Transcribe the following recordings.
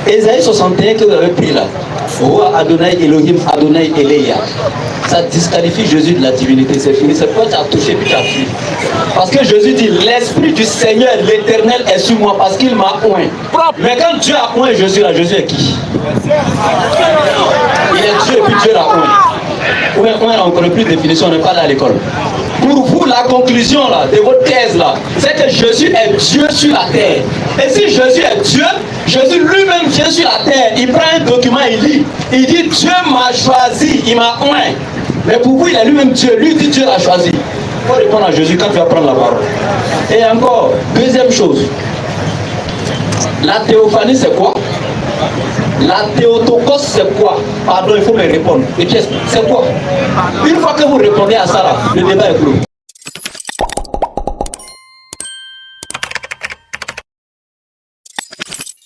Ésaïe 61 que vous avez pris là. Roi Adonai Elohim, Adonai Eleia. Ça disqualifie Jésus de la divinité, c'est fini. C'est pourquoi tu as touché puis tu as fui. Parce que Jésus dit, l'Esprit du Seigneur, l'Éternel est sur moi parce qu'il m'a oint. Mais quand Dieu a oint Jésus, là, Jésus est qui? Il est Dieu et puis Dieu l'a oint. On n'a encore plus de définition, on n'est pas là à l'école. Pour vous, la conclusion là, de votre thèse là, c'est que Jésus est Dieu sur la terre. Et si Jésus est Dieu, Jésus lui-même vient sur la terre, il prend un document, il dit Dieu m'a choisi, il m'a oint. Mais pour vous, il est lui-même Dieu, lui dit Dieu l'a choisi. Il faut répondre à Jésus quand tu vas prendre la parole. Et encore, deuxième chose, la théophanie c'est quoi? La théotokos c'est quoi? Pardon, il faut me répondre. Et pièces, c'est quoi? Une fois que vous répondez à ça, là, le débat est clos.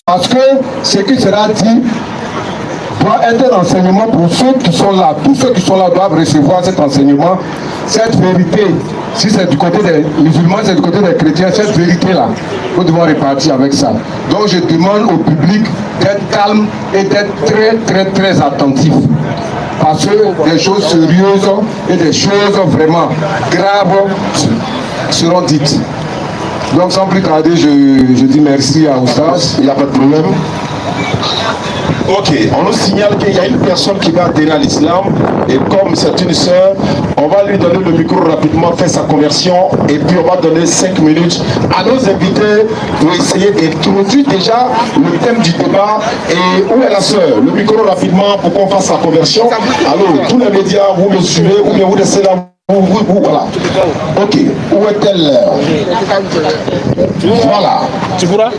Parce que ce qui sera dit doit être un enseignement pour ceux qui sont là. Tous ceux qui sont là doivent recevoir cet enseignement, cette vérité. Si c'est du côté des musulmans, c'est du côté des chrétiens, cette vérité-là, nous devons repartir avec ça. Donc je demande au public d'être calme et d'être très attentif. Parce que des choses sérieuses et des choses vraiment graves seront dites. Donc sans plus tarder, je dis merci à Oustaz, il n'y a pas de problème. Ok, on nous signale qu'il y a une personne qui va adhérer à l'islam et comme c'est une sœur, on va lui donner le micro rapidement, faire sa conversion et puis on va donner 5 minutes à nos invités pour essayer d'introduire déjà le thème du débat. Et où est la sœur? Le micro rapidement pour qu'on fasse sa conversion. Alors, tous les médias, vous me suivez ou bien vous laissez là. Voilà. Ok. Où est-elle? Voilà. Tu pourras?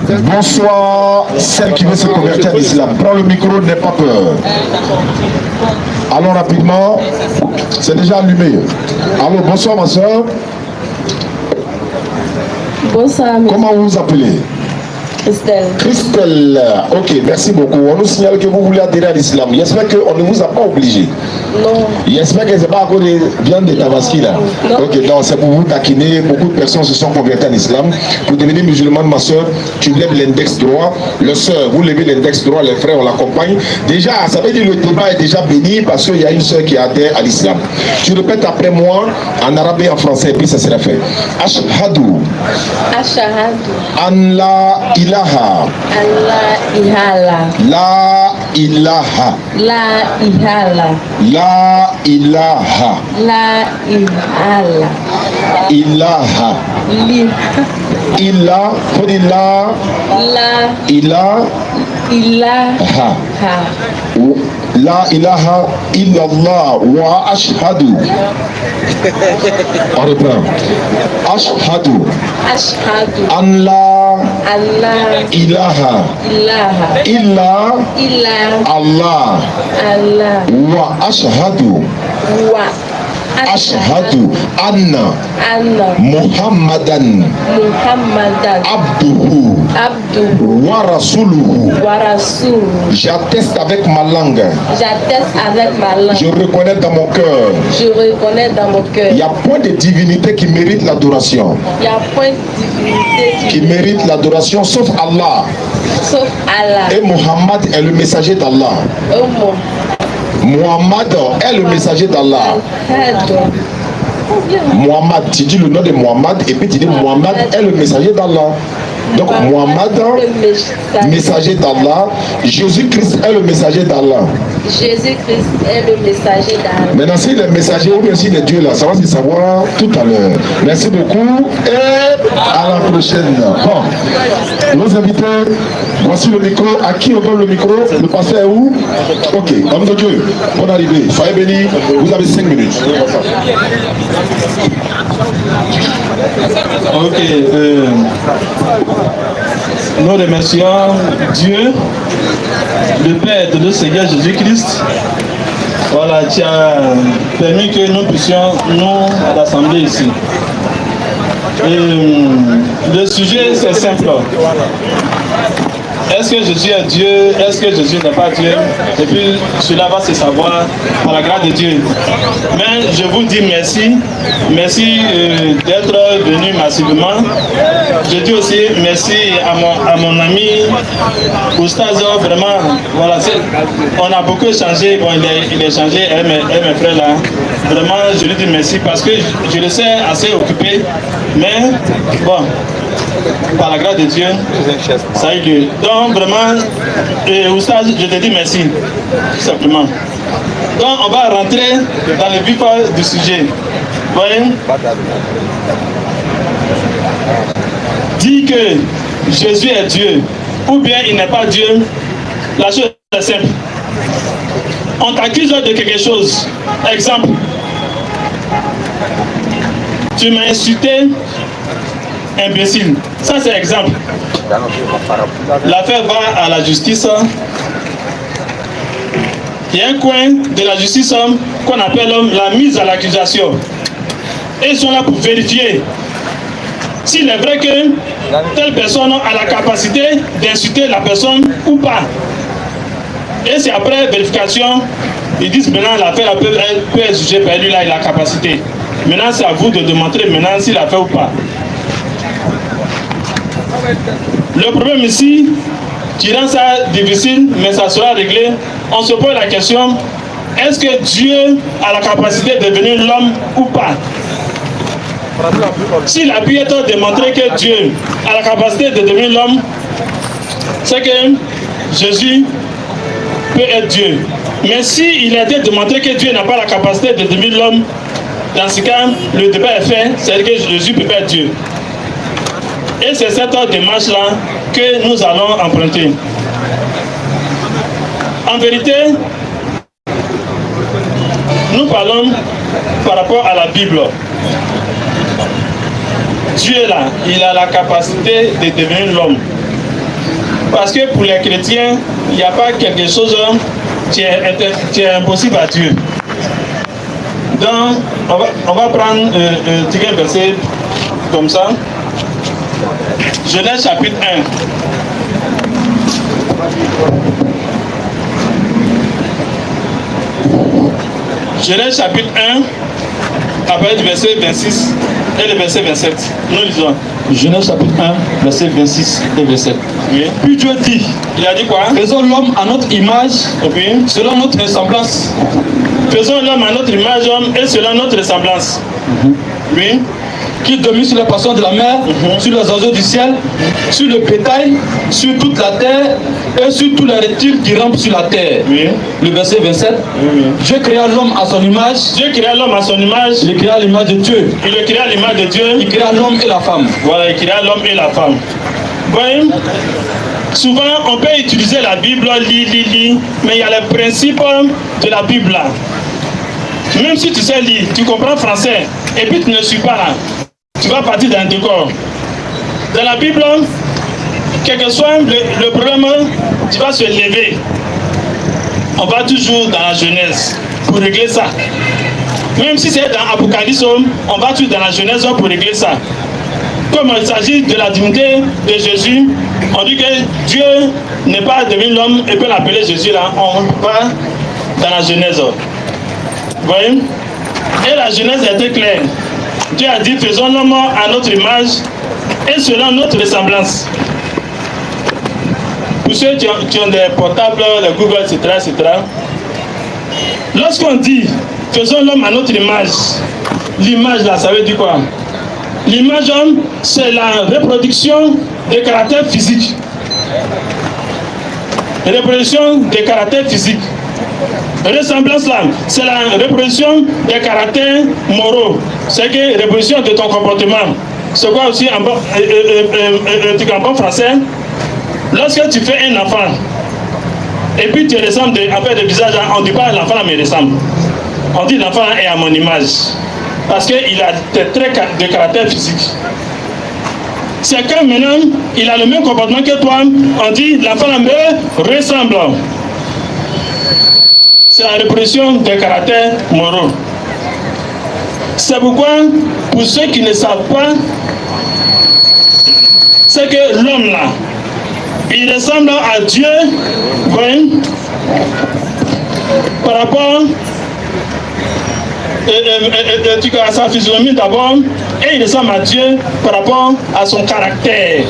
Bonsoir, celle qui veut se convertir à l'islam. Prends le micro, n'aie pas peur. Allons rapidement. C'est déjà allumé. Allô, bonsoir ma soeur. Bonsoir. Comment vous vous appelez? Christelle. Christelle, ok, merci beaucoup. On nous signale que vous voulez adhérer à l'islam. J'espère qu'on ne vous a pas obligé. Non. J'espère que ce n'est pas à cause de viande de Tabaski là. Non. Ok, donc c'est pour vous taquiner. Beaucoup de personnes se sont converties à l'islam. Pour devenir musulmane, ma soeur, tu lèves l'index droit. Le soeur, vous levez l'index droit, les frères, on l'accompagne. Déjà, ça veut dire que le débat est déjà béni parce qu'il y a une soeur qui adhère à l'islam. Tu répètes après moi en arabe et en français, et puis ça sera fait. Ashhadu. Ashhadu. An la ilaha. Allah ihala. La ilaha. La ihala. La ilaha. La ihala. Ilaha. Li. Ila. Faut dire la. La. Ila. Ilaha. La ilaha illallah wa ashhadu. On reprend. Ashhadu. Ashhadu. An la. Allah. Ilaha. Ilaha. Illa. Illa. Allah. Allah. Wa ashhadu. Wa. Ashhadu anna Muhammadan abduhu wa rasuluhu. J'atteste avec ma langue. Je reconnais dans mon cœur. Il n'y a point de divinité qui mérite l'adoration. Qui mérite l'adoration sauf Allah. Et Muhammad est le messager d'Allah. Muhammad est le messager d'Allah. Muhammad, tu dis le nom de Muhammad et puis tu dis Muhammad est le messager d'Allah. Donc Muhammad, messager d'Allah. Jésus-Christ est le messager d'Allah. Jésus-Christ est le messager d'Allah. Maintenant, s'il est messager ou bien s'il est Dieu là, ça va se savoir tout à l'heure. Merci beaucoup et à la prochaine. Bon, nos invités, voici le micro. À qui on donne le micro? Le pasteur est où? Ok, homme de Dieu, bonne arrivée. Soyez bénis, vous avez 5 minutes. Ok, nous remercions Dieu, le Père de notre Seigneur Jésus-Christ. Voilà, qui a permis que nous puissions nous rassembler ici. Le sujet c'est simple. est-ce que Jésus est Dieu, est-ce que Jésus n'est pas Dieu? Et puis cela va se savoir par la grâce de Dieu. Mais je vous dis merci, merci d'être venu massivement. Je dis aussi merci à mon ami Oustaz, vraiment, voilà, on a beaucoup échangé, bon, il a échangé avec mes frères là. Vraiment, je lui dis merci parce que je le sais assez occupé, mais bon, par la grâce de Dieu, ça a eu lieu. Donc vraiment, Oustaz, je te dis merci, tout simplement. Donc on va rentrer dans le vif du sujet. Voyez, dit que Jésus est Dieu, ou bien il n'est pas Dieu, la chose est simple. On t'accuse de quelque chose. Exemple, tu m'as insulté, imbécile. Ça c'est exemple. L'affaire va à la justice. Il y a un coin de la justice qu'on appelle la mise à l'accusation. Et ils sont là pour vérifier s'il est vrai que telle personne a la capacité d'insulter la personne ou pas. Et c'est après vérification, ils disent maintenant l'affaire peut être jugée par lui, là il a la capacité. Maintenant c'est à vous de démontrer maintenant s'il a fait ou pas. Le problème ici, qui rend ça difficile, mais ça sera réglé, on se pose la question, est-ce que Dieu a la capacité de devenir l'homme ou pas? S'il a pu être démontré que Dieu a la capacité de devenir l'homme, c'est que Jésus peut être Dieu. Mais s'il a été démontré que Dieu n'a pas la capacité de devenir l'homme, dans ce cas, le débat est fait, c'est-à-dire que Jésus peut pas être Dieu. Et c'est cette démarche-là que nous allons emprunter. En vérité, nous parlons par rapport à la Bible. Dieu est là, il a la capacité de devenir l'homme. Parce que pour les chrétiens, il n'y a pas quelque chose qui est impossible à Dieu. Donc, on va prendre un verset comme ça. Genèse chapitre 1. Genèse chapitre 1, à partir du verset 26 et le verset 27. Nous lisons. Genèse chapitre 1, verset 26 et 27. Oui. Puis Dieu dit, il a dit quoi? faisons l'homme à notre image, oui. Selon notre ressemblance. Faisons l'homme à notre image et selon notre ressemblance. Oui. Qui domine sur les poissons de la mer, sur les oiseaux du ciel, sur le bétail, sur toute la terre et sur tous les reptiles qui rampent sur la terre. Oui. Le verset 27. Oui. Dieu créa l'homme à son image. Dieu créa l'homme à son image. Il créa l'image de Dieu. Il le créa l'image de Dieu. Il créa l'homme et la femme. Voilà, il créa l'homme et la femme. Voyez, souvent on peut utiliser la Bible, lire, mais il y a les principes de la Bible là. Même si tu sais lire, tu comprends français, et puis tu ne suis pas là. Tu vas partir dans un décor. Dans la Bible, quel que soit le problème, tu vas se lever. On va toujours dans la Genèse pour régler ça. Même si c'est dans Apocalypse, on va toujours dans la Genèse pour régler ça. Comme il s'agit de la divinité de Jésus, on dit que Dieu n'est pas devenu l'homme et peut l'appeler Jésus là. On va dans la Genèse. Vous voyez? Et la Genèse était claire. Dieu a dit, faisons l'homme à notre image et selon notre ressemblance. Pour ceux qui ont des portables, des Google, etc., etc. Lorsqu'on dit, faisons l'homme à notre image, l'image là, ça veut dire quoi? L'image, c'est la reproduction des caractères physiques. Reproduction des caractères physiques. Ressemblance là, c'est la reproduction des caractères moraux. C'est que reproduction de ton comportement. C'est quoi aussi en bon français? Lorsque tu fais un enfant, et puis tu ressembles de visage, on ne dit pas l'enfant me ressemble. On dit l'enfant est à mon image. Parce qu'il a des traits de caractère physique. C'est quand maintenant, il a le même comportement que toi, on dit l'enfant me ressemble. C'est la reproduction des caractères moraux. C'est pourquoi, pour ceux qui ne savent pas, c'est que l'homme là, il ressemble à Dieu, voyez, par rapport à sa physionomie d'abord, et il ressemble à Dieu par rapport à son caractère.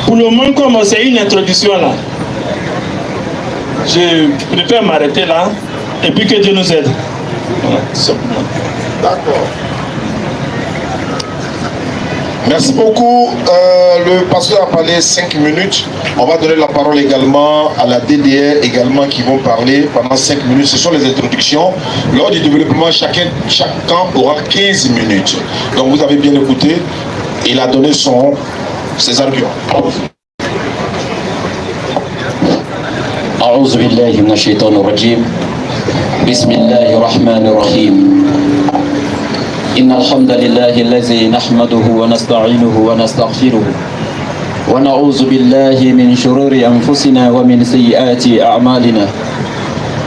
Pour le moment, comme c'est une introduction là, je préfère m'arrêter là, et puis que Dieu nous aide. Voilà, d'accord. Merci beaucoup. Le pasteur a parlé 5 minutes. On va donner la parole également à la DDR également qui vont parler pendant 5 minutes. Ce sont les introductions. Lors du développement, chacun aura 15 minutes. Donc vous avez bien écouté. Il a donné ses arguments. أعوذ بالله من الشيطان الرجيم بسم الله الرحمن الرحيم إن الحمد لله الذي نحمده ونستعينه ونستغفره ونعوذ بالله من شرور أنفسنا ومن سيئات أعمالنا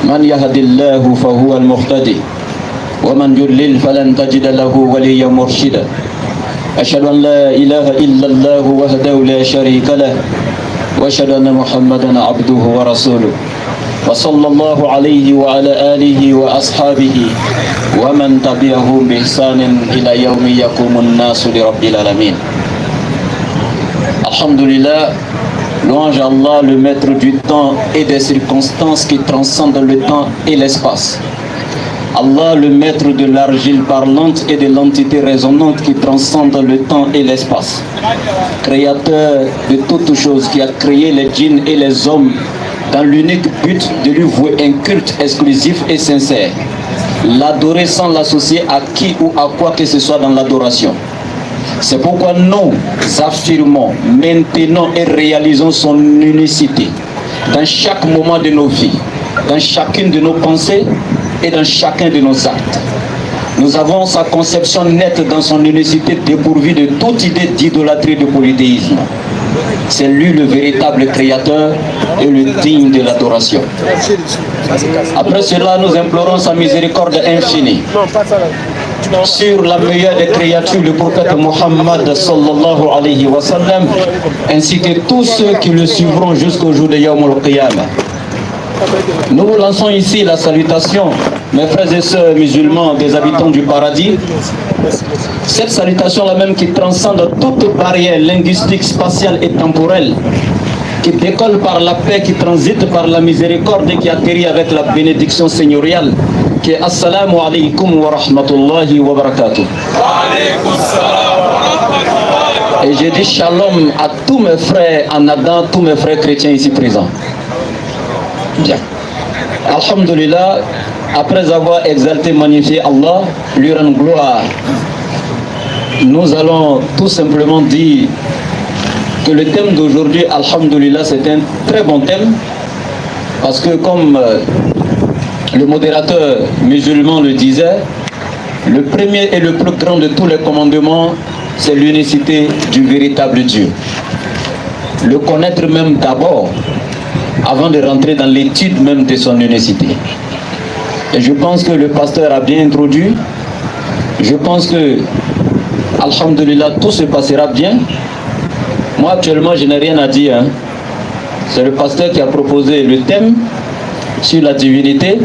من يهد الله فهو المهتدي ومن يضلل فلن تجد له وليا مرشدا أشهد أن لا إله إلا الله وحده لا شريك له وأشهد أن محمدا عبده ورسوله وصلى الله عليه وعلى آله وأصحابه ومن تبعهم بإحسان إلى يوم يقوم الناس لرب العالمين. Alhamdulillah, louange à Allah, le maître du temps et des circonstances qui transcendent le temps et l'espace. Allah, le maître de l'argile parlante et de l'entité résonante qui transcende le temps et l'espace. Créateur de toutes choses, qui a créé les djinns et les hommes dans l'unique but de lui vouer un culte exclusif et sincère. L'adorer sans l'associer à qui ou à quoi que ce soit dans l'adoration. C'est pourquoi nous affirmons, maintenons et réalisons son unicité dans chaque moment de nos vies, dans chacune de nos pensées et dans chacun de nos actes. Nous avons sa conception nette dans son unicité dépourvue de toute idée d'idolâtrie de polythéisme. C'est lui le véritable créateur et le digne de l'adoration. Après cela, nous implorons sa miséricorde infinie sur la meilleure des créatures, le prophète Muhammad sallallahu alayhi wa sallam, ainsi que tous ceux qui le suivront jusqu'au jour de Yawm al-Qiyamah. Nous vous lançons ici la salutation, mes frères et sœurs musulmans des habitants du paradis. Cette salutation-là même qui transcende toute barrière linguistique, spatiale et temporelle, qui décolle par la paix, qui transite par la miséricorde et qui atterrit avec la bénédiction seigneuriale, qui est Assalamu alaikum wa rahmatullahi wa barakatuh. Et je dis shalom à tous mes frères en Adam, tous mes frères chrétiens ici présents. Bien. Alhamdulillah, après avoir exalté, magnifié Allah, lui rendre gloire, nous allons tout simplement dire que le thème d'aujourd'hui, Alhamdulillah, c'est un très bon thème, parce que comme le modérateur musulman le disait, le premier et le plus grand de tous les commandements, c'est l'unicité du véritable Dieu. Le connaître même d'abord, avant de rentrer dans l'étude même de son unicité. Et je pense que le pasteur a bien introduit. Je pense que, alhamdulillah, tout se passera bien. Moi, actuellement, je n'ai rien à dire. Hein. C'est le pasteur qui a proposé le thème sur la divinité.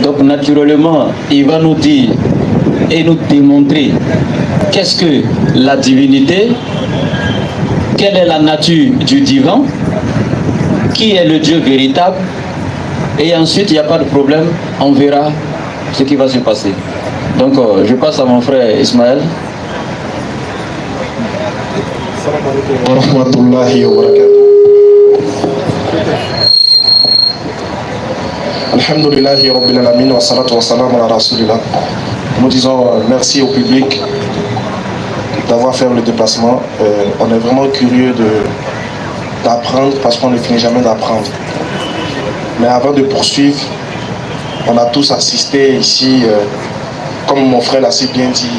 Donc, naturellement, il va nous dire et nous démontrer qu'est-ce que la divinité, quelle est la nature du divin, qui est le Dieu véritable, et ensuite il n'y a pas de problème, on verra ce qui va se passer. Donc je passe à mon frère Ismaël. Wa rahmatullahi wa barakatuh. Alhamdulillahi rabbil alamin wa salatu wa salam ala rasulillah. Nous disons merci au public d'avoir fait le déplacement. On est vraiment curieux d'apprendre parce qu'on ne finit jamais d'apprendre. Mais avant de poursuivre, on a tous assisté ici, comme mon frère l'a si bien dit,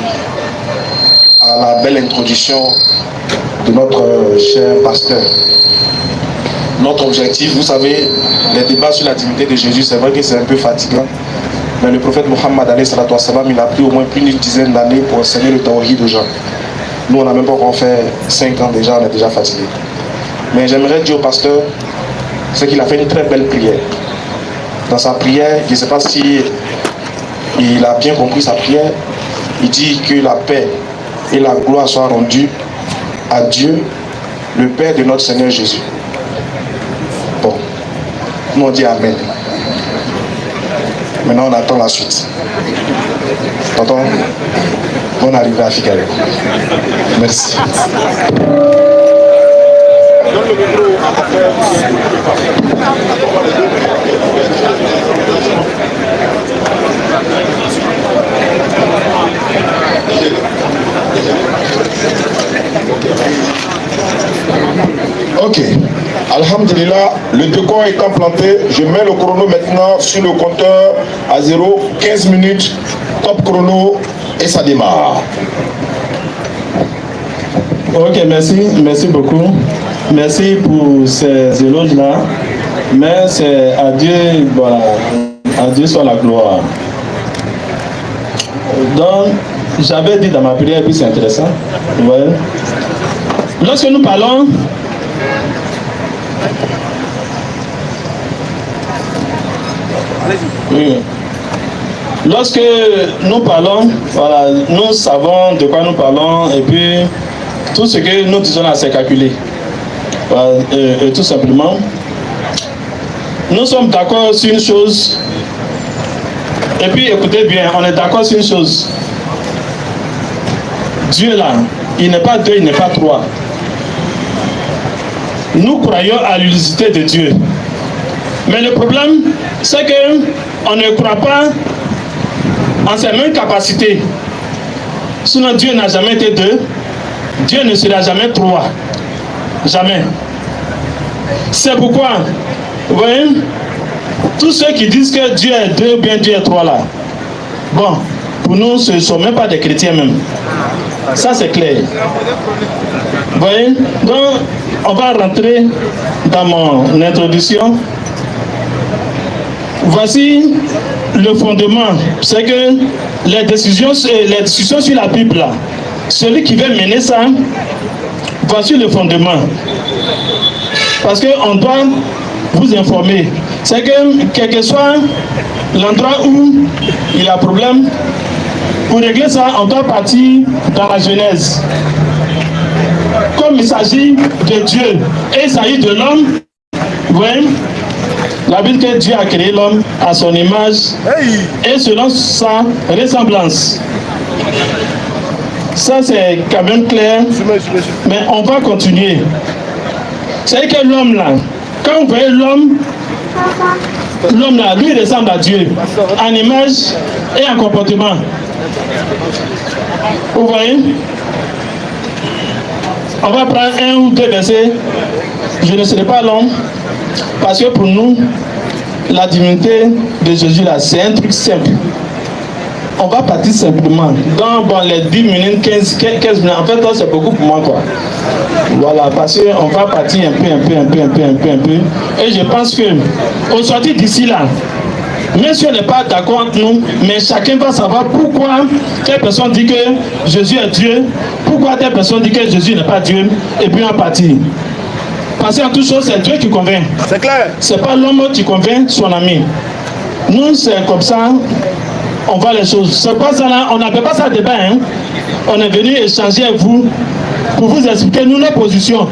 à la belle introduction de notre cher pasteur. Notre objectif, vous savez, les débats sur la divinité de Jésus, c'est vrai que c'est un peu fatigant. Mais le prophète Mohammed, il a pris au moins plus d'une dizaine d'années pour enseigner le tawhid aux gens. Nous, on n'a même pas encore fait 5 ans déjà, on est déjà fatigué. Mais j'aimerais dire au pasteur, c'est qu'il a fait une très belle prière. Dans sa prière, je ne sais pas si il a bien compris sa prière, il dit que la paix et la gloire soient rendues à Dieu, le Père de notre Seigneur Jésus. Bon, nous on dit Amen. Maintenant on attend la suite. Tonton, bonne arrivée à Figaro. Merci. Ok. Alhamdulillah, le décor étant planté, je mets le chrono maintenant sur le compteur à 0, 15 minutes, top chrono et ça démarre. Ok, merci beaucoup. Merci pour ces éloges-là. Mais c'est à Dieu, voilà, à Dieu soit la gloire. Donc, j'avais dit dans ma prière, et puis c'est intéressant. Ouais. Lorsque nous parlons oui. Lorsque nous parlons, voilà, nous savons de quoi nous parlons et puis tout ce que nous disons là, c'est calculé. Voilà, et tout simplement, nous sommes d'accord sur une chose. Et puis écoutez bien, on est d'accord sur une chose. Dieu là, il n'est pas 2, il n'est pas 3. Nous croyons à l'unicité de Dieu. Mais le problème, c'est qu'on ne croit pas en ses mêmes capacités. Sinon, Dieu n'a jamais été 2. Dieu ne sera jamais 3. Jamais. C'est pourquoi, vous voyez, tous ceux qui disent que Dieu est 2 ou bien Dieu est 3 là, bon, pour nous, ce ne sont même pas des chrétiens même. Ça, c'est clair. Vous voyez? Donc, on va rentrer dans mon introduction. Voici le fondement. C'est que les discussions sur la Bible, là, celui qui veut mener ça, voici le fondement. Parce qu'on doit vous informer. C'est que, quel que soit l'endroit où il y a problème, pour régler ça, on doit partir dans la Genèse. Comme il s'agit de Dieu et il s'agit de l'homme, vous voyez, la Bible que Dieu a créé l'homme à son image et selon sa ressemblance. Ça, c'est quand même clair, mais on va continuer. C'est que l'homme là, quand vous voyez l'homme là, lui ressemble à Dieu en image et en comportement. Vous voyez? On va prendre 1 ou 2 versets. Je ne serai pas long parce que pour nous, la divinité de Jésus là, c'est un truc simple. On va partir simplement. Dans les 10 minutes, 15 minutes, en fait, c'est beaucoup pour moi quoi. Voilà, parce qu'on va partir un peu. Et je pense que au sortir d'ici là, même si on n'est pas d'accord entre nous, mais chacun va savoir pourquoi telle personne dit que Jésus est Dieu, pourquoi telle personne dit que Jésus n'est pas Dieu, et puis on partir. Parce qu'en toute chose, c'est Dieu qui convainc. C'est clair. C'est pas l'homme qui convainc son ami. Nous, c'est comme ça, on voit les choses. C'est pas ça là, on n'appelle pas ça débat, hein. On est venu échanger avec vous pour vous expliquer nous nos positions.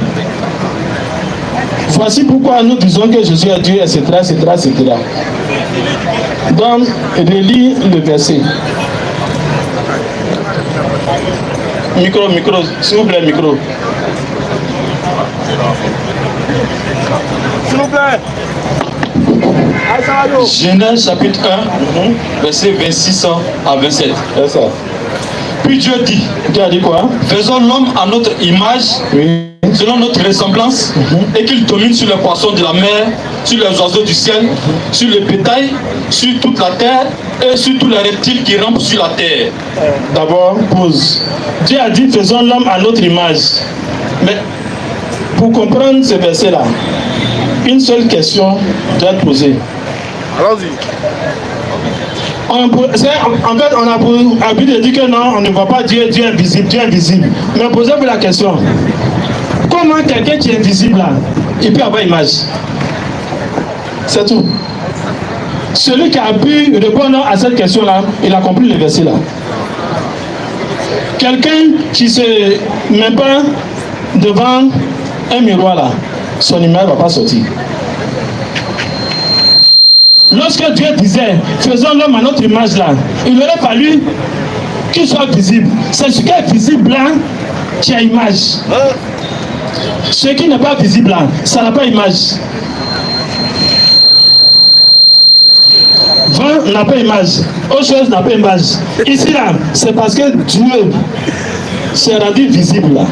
Voici pourquoi nous disons que Jésus est Dieu, etc. Donc, relis le verset. Micro, s'il vous plaît, micro. S'il vous plaît. Genèse chapitre 1, verset 26 à 27. C'est ça. Puis Dieu dit, Tu as dit quoi? faisons l'homme à notre image, Oui. selon notre ressemblance, et qu'il domine sur les poissons de la mer, sur les oiseaux du ciel, sur le bétail, sur toute la terre et sur tous les reptiles qui rampent sur la terre. D'abord, pause. Dieu a dit faisons l'homme à notre image. Mais pour comprendre ce verset-là, une seule question doit être posée. Allons-y. En fait, on a pour habitude de dire que non, on ne voit pas Dieu, Dieu est invisible, Dieu est invisible. Mais posez-vous la question. Comment quelqu'un qui est invisible là, il peut avoir image? C'est tout. Celui qui a pu répondre à cette question-là, il a compris le verset là. Quelqu'un qui se met pas devant un miroir là, son image ne va pas sortir. Lorsque Dieu disait, faisons l'homme à notre image là, il aurait fallu qu'il soit visible. C'est ce qui est visible là qui a image. Ce qui n'est pas visible là, ça n'a pas image. Vent n'a pas image, autre chose n'a pas image. Ici là, c'est parce que Dieu s'est rendu visible là.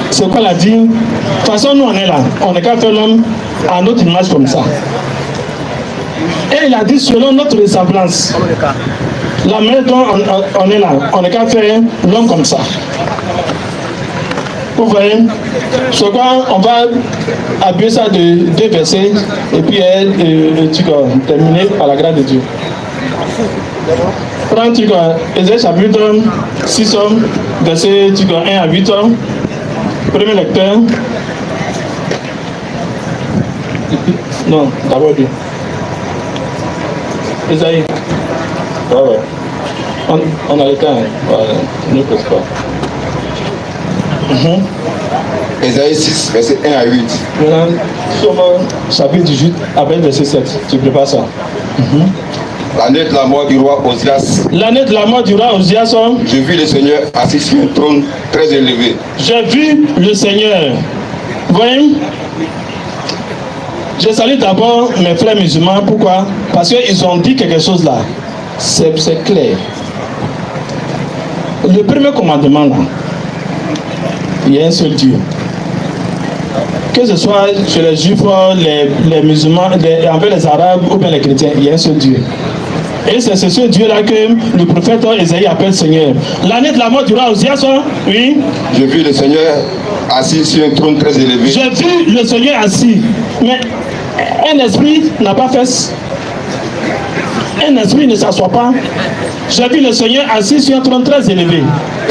C'est quoi l'a dit? De toute façon, nous on est là, on n'est qu'à faire l'homme à notre image comme ça. Et il a dit selon notre ressemblance. La manière dont on est là, on n'est qu'à faire l'homme comme ça. Vous voyez? C'est quoi? On va appuyer ça de 2 versets et puis tu vas terminer par la grâce de Dieu. Prends Ésaïe chapitre 6, verset 1 à 8. Premier lecteur. Non, d'abord Dieu. Ésaïe. On a le temps. Ne pose pas. Ésaïe 6, verset 1 à 8. Maintenant, Somme chapitre 18, avec verset 7. Tu prépares ça. L'année de la mort du roi Osias. L'année de la mort du roi Osias. J'ai vu le Seigneur assis sur un trône très élevé. J'ai vu le Seigneur. Vous voyez? Je salue d'abord mes frères musulmans. Pourquoi? Parce qu'ils ont dit quelque chose là. C'est clair. Le premier commandement là, il y a un seul Dieu. Que ce soit chez les juifs, les musulmans, envers les arabes ou bien les chrétiens, il y a un seul Dieu. Et c'est ce Dieu-là que le prophète Ésaïe appelle Seigneur. L'année de la mort du roi Osias, oui. J'ai vu le Seigneur assis sur un trône très élevé. J'ai vu le Seigneur assis. Mais un esprit n'a pas fait. Un esprit ne s'assoit pas. J'ai vu le Seigneur assis sur un trône très élevé.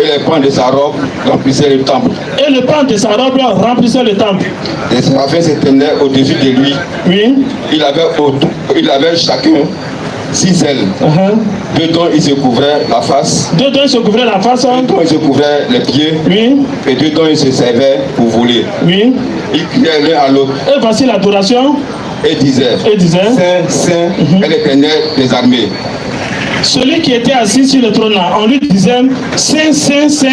Et les pans de sa robe remplissaient le temple. Et le pan de sa robe remplissait le temple. Les séraphins se tenaient au-dessus de lui. Oui. Il avait chacun 6 ailes. Deux dont il se couvrait la face. Deux dont il se couvrait la face. Deux dont il se couvrait les pieds. Oui. Et deux dont il se servait pour voler. Oui. Il criait l'un à l'autre. Et voici l'adoration. Et disait, Saint, Saint, est l'Éternel des armées. Celui qui était assis sur le trône là, on lui disait, Saint, Saint, Saint,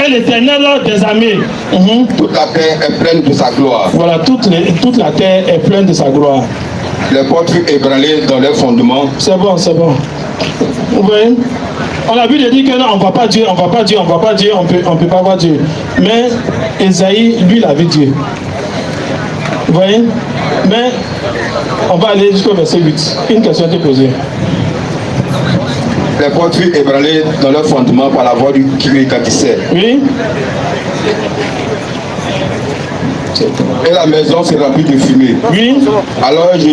est l'Éternel des armées. Toute la terre est pleine de sa gloire. Voilà, toute la terre est pleine de sa gloire. Les portes furent ébranlées dans leurs fondements. C'est bon, c'est bon. Vous voyez? On a vu de dire que non, on ne voit pas Dieu, on ne voit pas Dieu, on ne voit pas Dieu, on peut pas voir Dieu. Mais Ésaïe, lui, il a vu Dieu. Vous voyez? Mais on va aller jusqu'au verset 8. Une question a été posée. Les portes furent ébranlées dans leurs fondements par la voix du qui retentissait. Oui. Et la maison s'est remplie de fumée. Oui. Alors je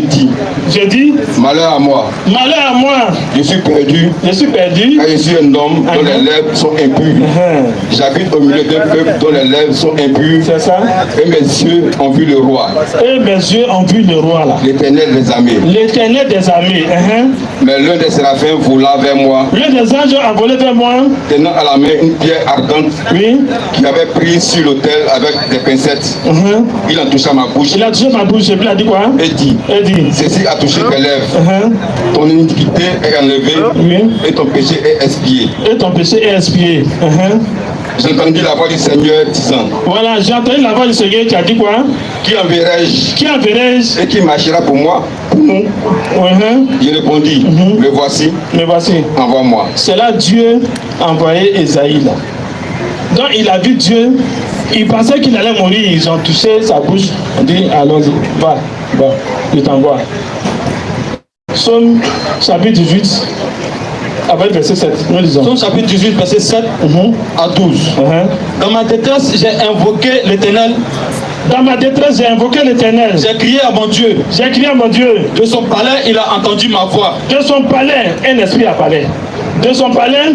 dis, malheur à moi. Malheur à moi. Je suis perdu. Je suis perdu. Car je suis un homme dont les lèvres sont impures. J'habite au milieu d'un peuple dont les lèvres sont impures. C'est ça. Et mes yeux ont vu le roi. Et mes yeux ont vu le roi là. L'Éternel des armées. L'Éternel des armées. Mais l'un des séraphins vola vers moi. L'un des anges a volé vers moi. Tenant à la main une pierre ardente. Oui. Qui avait pris sur l'autel avec des pincettes. Il a touché ma bouche. Il a touché ma bouche et puis il a dit quoi? Et dit, ceci a touché tes lèvres. Ton iniquité est enlevée et ton péché est expié. Et ton péché est expié. J'ai entendu la voix du Seigneur disant. Voilà, j'ai entendu la voix du Seigneur qui a dit quoi? Qui enverrai-je? Qui enverrai-je? Et qui marchera pour moi? Pour nous. Je répondis, me voici. Me voici. Envoie-moi. C'est là Dieu a envoyé Ésaïe là. Donc il a vu Dieu. Il pensait qu'il allait mourir, ils ont touché sa bouche. On dit, allons-y, va, je t'envoie. Psaume chapitre 18, avec verset 7, nous lisons. Psaume chapitre 18, verset 7 à 12. Dans ma détresse, j'ai invoqué l'Éternel. Dans ma détresse, j'ai invoqué l'Éternel. J'ai crié à mon Dieu. J'ai crié à mon Dieu. De son palais, il a entendu ma voix. De son palais, un esprit a parlé. de son palais,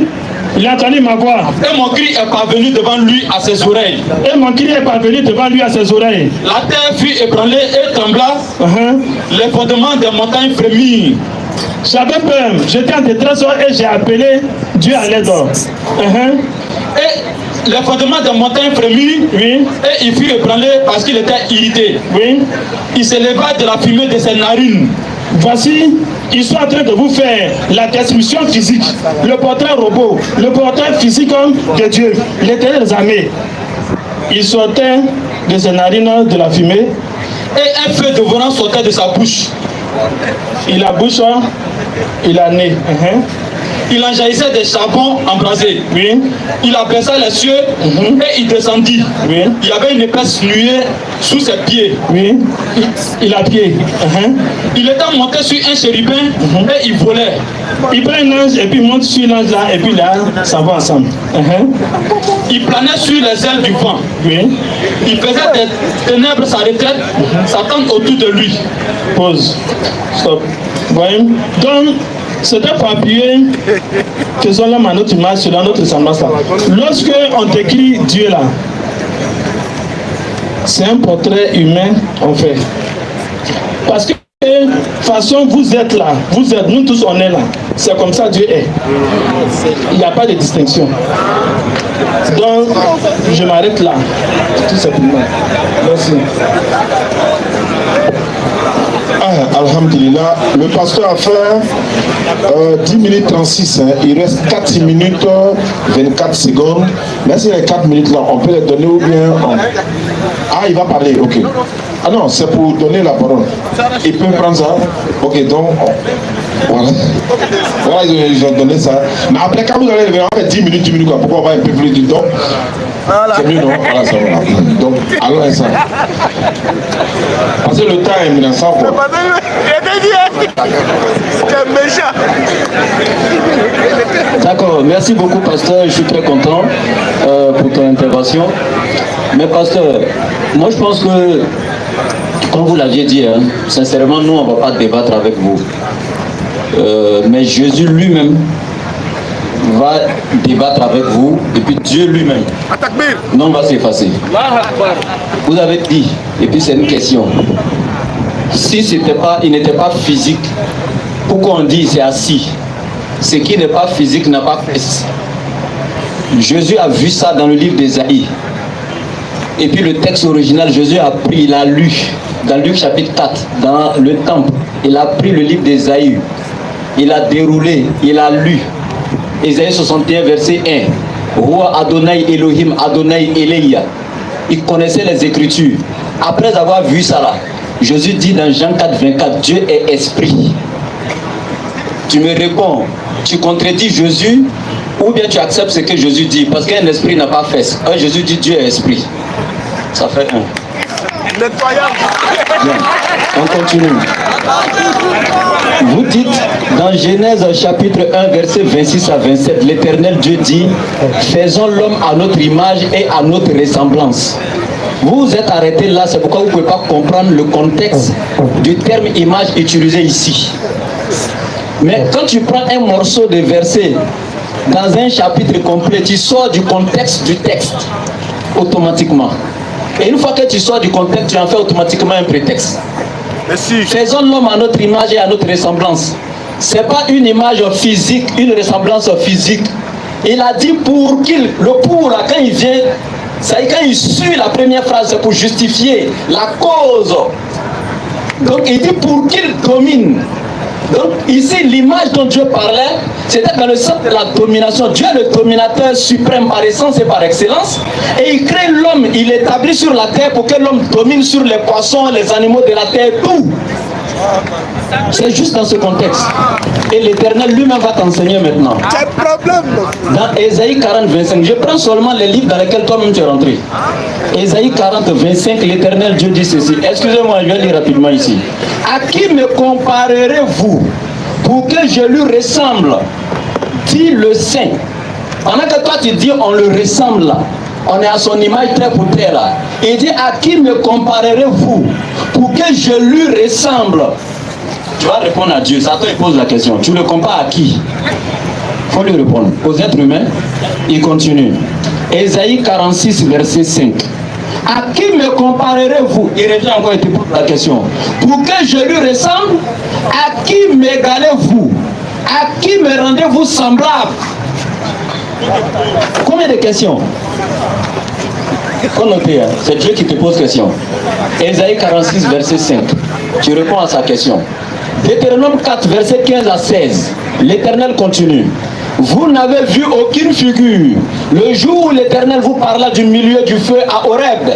il a entendu ma voix. Et mon cri est parvenu devant lui à ses oreilles. Et mon cri est parvenu devant lui à ses oreilles. La terre fut ébranlée et trembla. Les fondements des montagnes frémirent. J'avais peur, j'étais en détresse et j'ai appelé Dieu à l'aide. Et les fondements des montagnes frémirent. Oui. Et il fut ébranlé parce qu'il était irrité. Oui. Il s'éleva de la fumée de ses narines. Voici, ils sont en train de vous faire la description physique, le portrait robot, le portrait physique de Dieu, l'Éternel des armées. Il sortait de ses narines de la fumée. Et un feu dévorant sortait de sa bouche. Il a bouche, il a nez. Il en jaillissait des charbons embrasés. Oui. Il abaissa les cieux et il descendit. Oui. Il y avait une épaisse nuée sous ses pieds. Oui. Il a pied. Il était monté sur un chérubin et il volait. Il prend un ange et puis il monte sur l'ange là et puis là, ça va ensemble. Il planait sur les ailes du vent. Oui. Il faisait des ténèbres sa retraite, s'attendre autour de lui. Pause. Stop. Voyez. Donc, c'est un papier que sont l'homme à notre image, selon notre ressemblance là. Lorsque on décrit Dieu là, c'est un portrait humain en fait. Parce que de toute façon vous êtes là, vous êtes, nous tous on est là. C'est comme ça Dieu est. Il n'y a pas de distinction. Donc, je m'arrête là, tout simplement. Merci. Alhamdulillah, le pasteur a fait 10 minutes 36, il reste 4 minutes 24 secondes. Mais ces 4 minutes là, on peut les donner ou bien... Ah, il va parler, ok. Ah non, c'est pour donner la parole. Il peut prendre ça. Ok, donc, voilà. Voilà, ils ont donné ça. Mais après, quand vous allez revenir, on fait 10 minutes, quoi. Pourquoi on va un peu plus du temps? C'est mieux, non? Voilà, ça va. Donc, allons ça. Parce que le temps est menaçant, quoi. D'accord, merci beaucoup pasteur, je suis très content pour ton intervention. Mais pasteur, moi je pense que, comme vous l'aviez dit, hein, sincèrement nous on ne va pas débattre avec vous. Mais Jésus lui-même va débattre avec vous et puis Dieu lui-même non va s'effacer. Vous avez dit, et puis c'est une question. Si il n'était pas physique, pourquoi on dit c'est assis? Ce qui n'est pas physique n'a pas fait. Jésus a vu ça dans le livre d'Ésaïe. Et puis le texte original, Jésus a pris, il a lu, dans Luc chapitre 4, dans le temple, il a pris le livre d'Ésaïe, il a déroulé, il a lu. Ésaïe 61, verset 1. Roi Adonai Elohim, Adonai Eleia. Il connaissait les Écritures. Après avoir vu ça là, Jésus dit dans Jean 4, 24, Dieu est esprit. Tu me réponds, tu contredis Jésus ou bien tu acceptes ce que Jésus dit parce qu'un esprit n'a pas fait. Jésus dit Dieu est esprit. Ça fait un. Bien, on continue. Vous dites dans Genèse chapitre 1 verset 26 à 27, l'Éternel Dieu dit, faisons l'homme à notre image et à notre ressemblance. Vous vous êtes arrêté là, c'est pourquoi vous ne pouvez pas comprendre le contexte du terme image utilisé ici. Mais quand tu prends un morceau de verset dans un chapitre complet, tu sors du contexte du texte automatiquement. Et une fois que tu sors du contexte, tu en fais automatiquement un prétexte. Faisons l'homme à notre image et à notre ressemblance. Ce n'est pas une image physique, une ressemblance physique. Il a dit pour qu'il, le pour là, quand il vient, ça y est, quand il suit la première phrase, c'est pour justifier la cause. Donc il dit pour qu'il domine. Donc ici, l'image dont Dieu parlait, c'était dans le sens de la domination. Dieu est le dominateur suprême par essence et par excellence. Et il crée l'homme, il l'établit sur la terre pour que l'homme domine sur les poissons, les animaux de la terre, tout. C'est juste dans ce contexte. Et l'Éternel lui-même va t'enseigner maintenant. Dans Ésaïe 40, 25, je prends seulement les livres dans lesquels toi-même tu es rentré. Ésaïe 40, 25, l'Éternel Dieu dit ceci. Excusez-moi, je vais lire rapidement ici. À qui me comparerez-vous pour que je lui ressemble? Dit le Saint. Pendant que toi tu dis on le ressemble là, on est à son image trait pour trait là. Il dit à qui me comparerez-vous pour que je lui ressemble? Tu vas répondre à Dieu. Satan il pose la question. Tu le compares à qui? Il faut lui répondre. Aux êtres humains, il continue. Ésaïe 46, verset 5. À qui me comparerez-vous? Il revient encore et te pose la question. Pour que je lui ressemble, à qui m'égalez-vous? À qui me rendez-vous semblable? Combien de questions? Faut noter, hein? C'est Dieu qui te pose question. Ésaïe 46, verset 5. Tu réponds à sa question. Deutéronome 4, verset 15 à 16. L'Éternel continue. Vous n'avez vu aucune figure le jour où l'Éternel vous parla du milieu du feu à Horeb,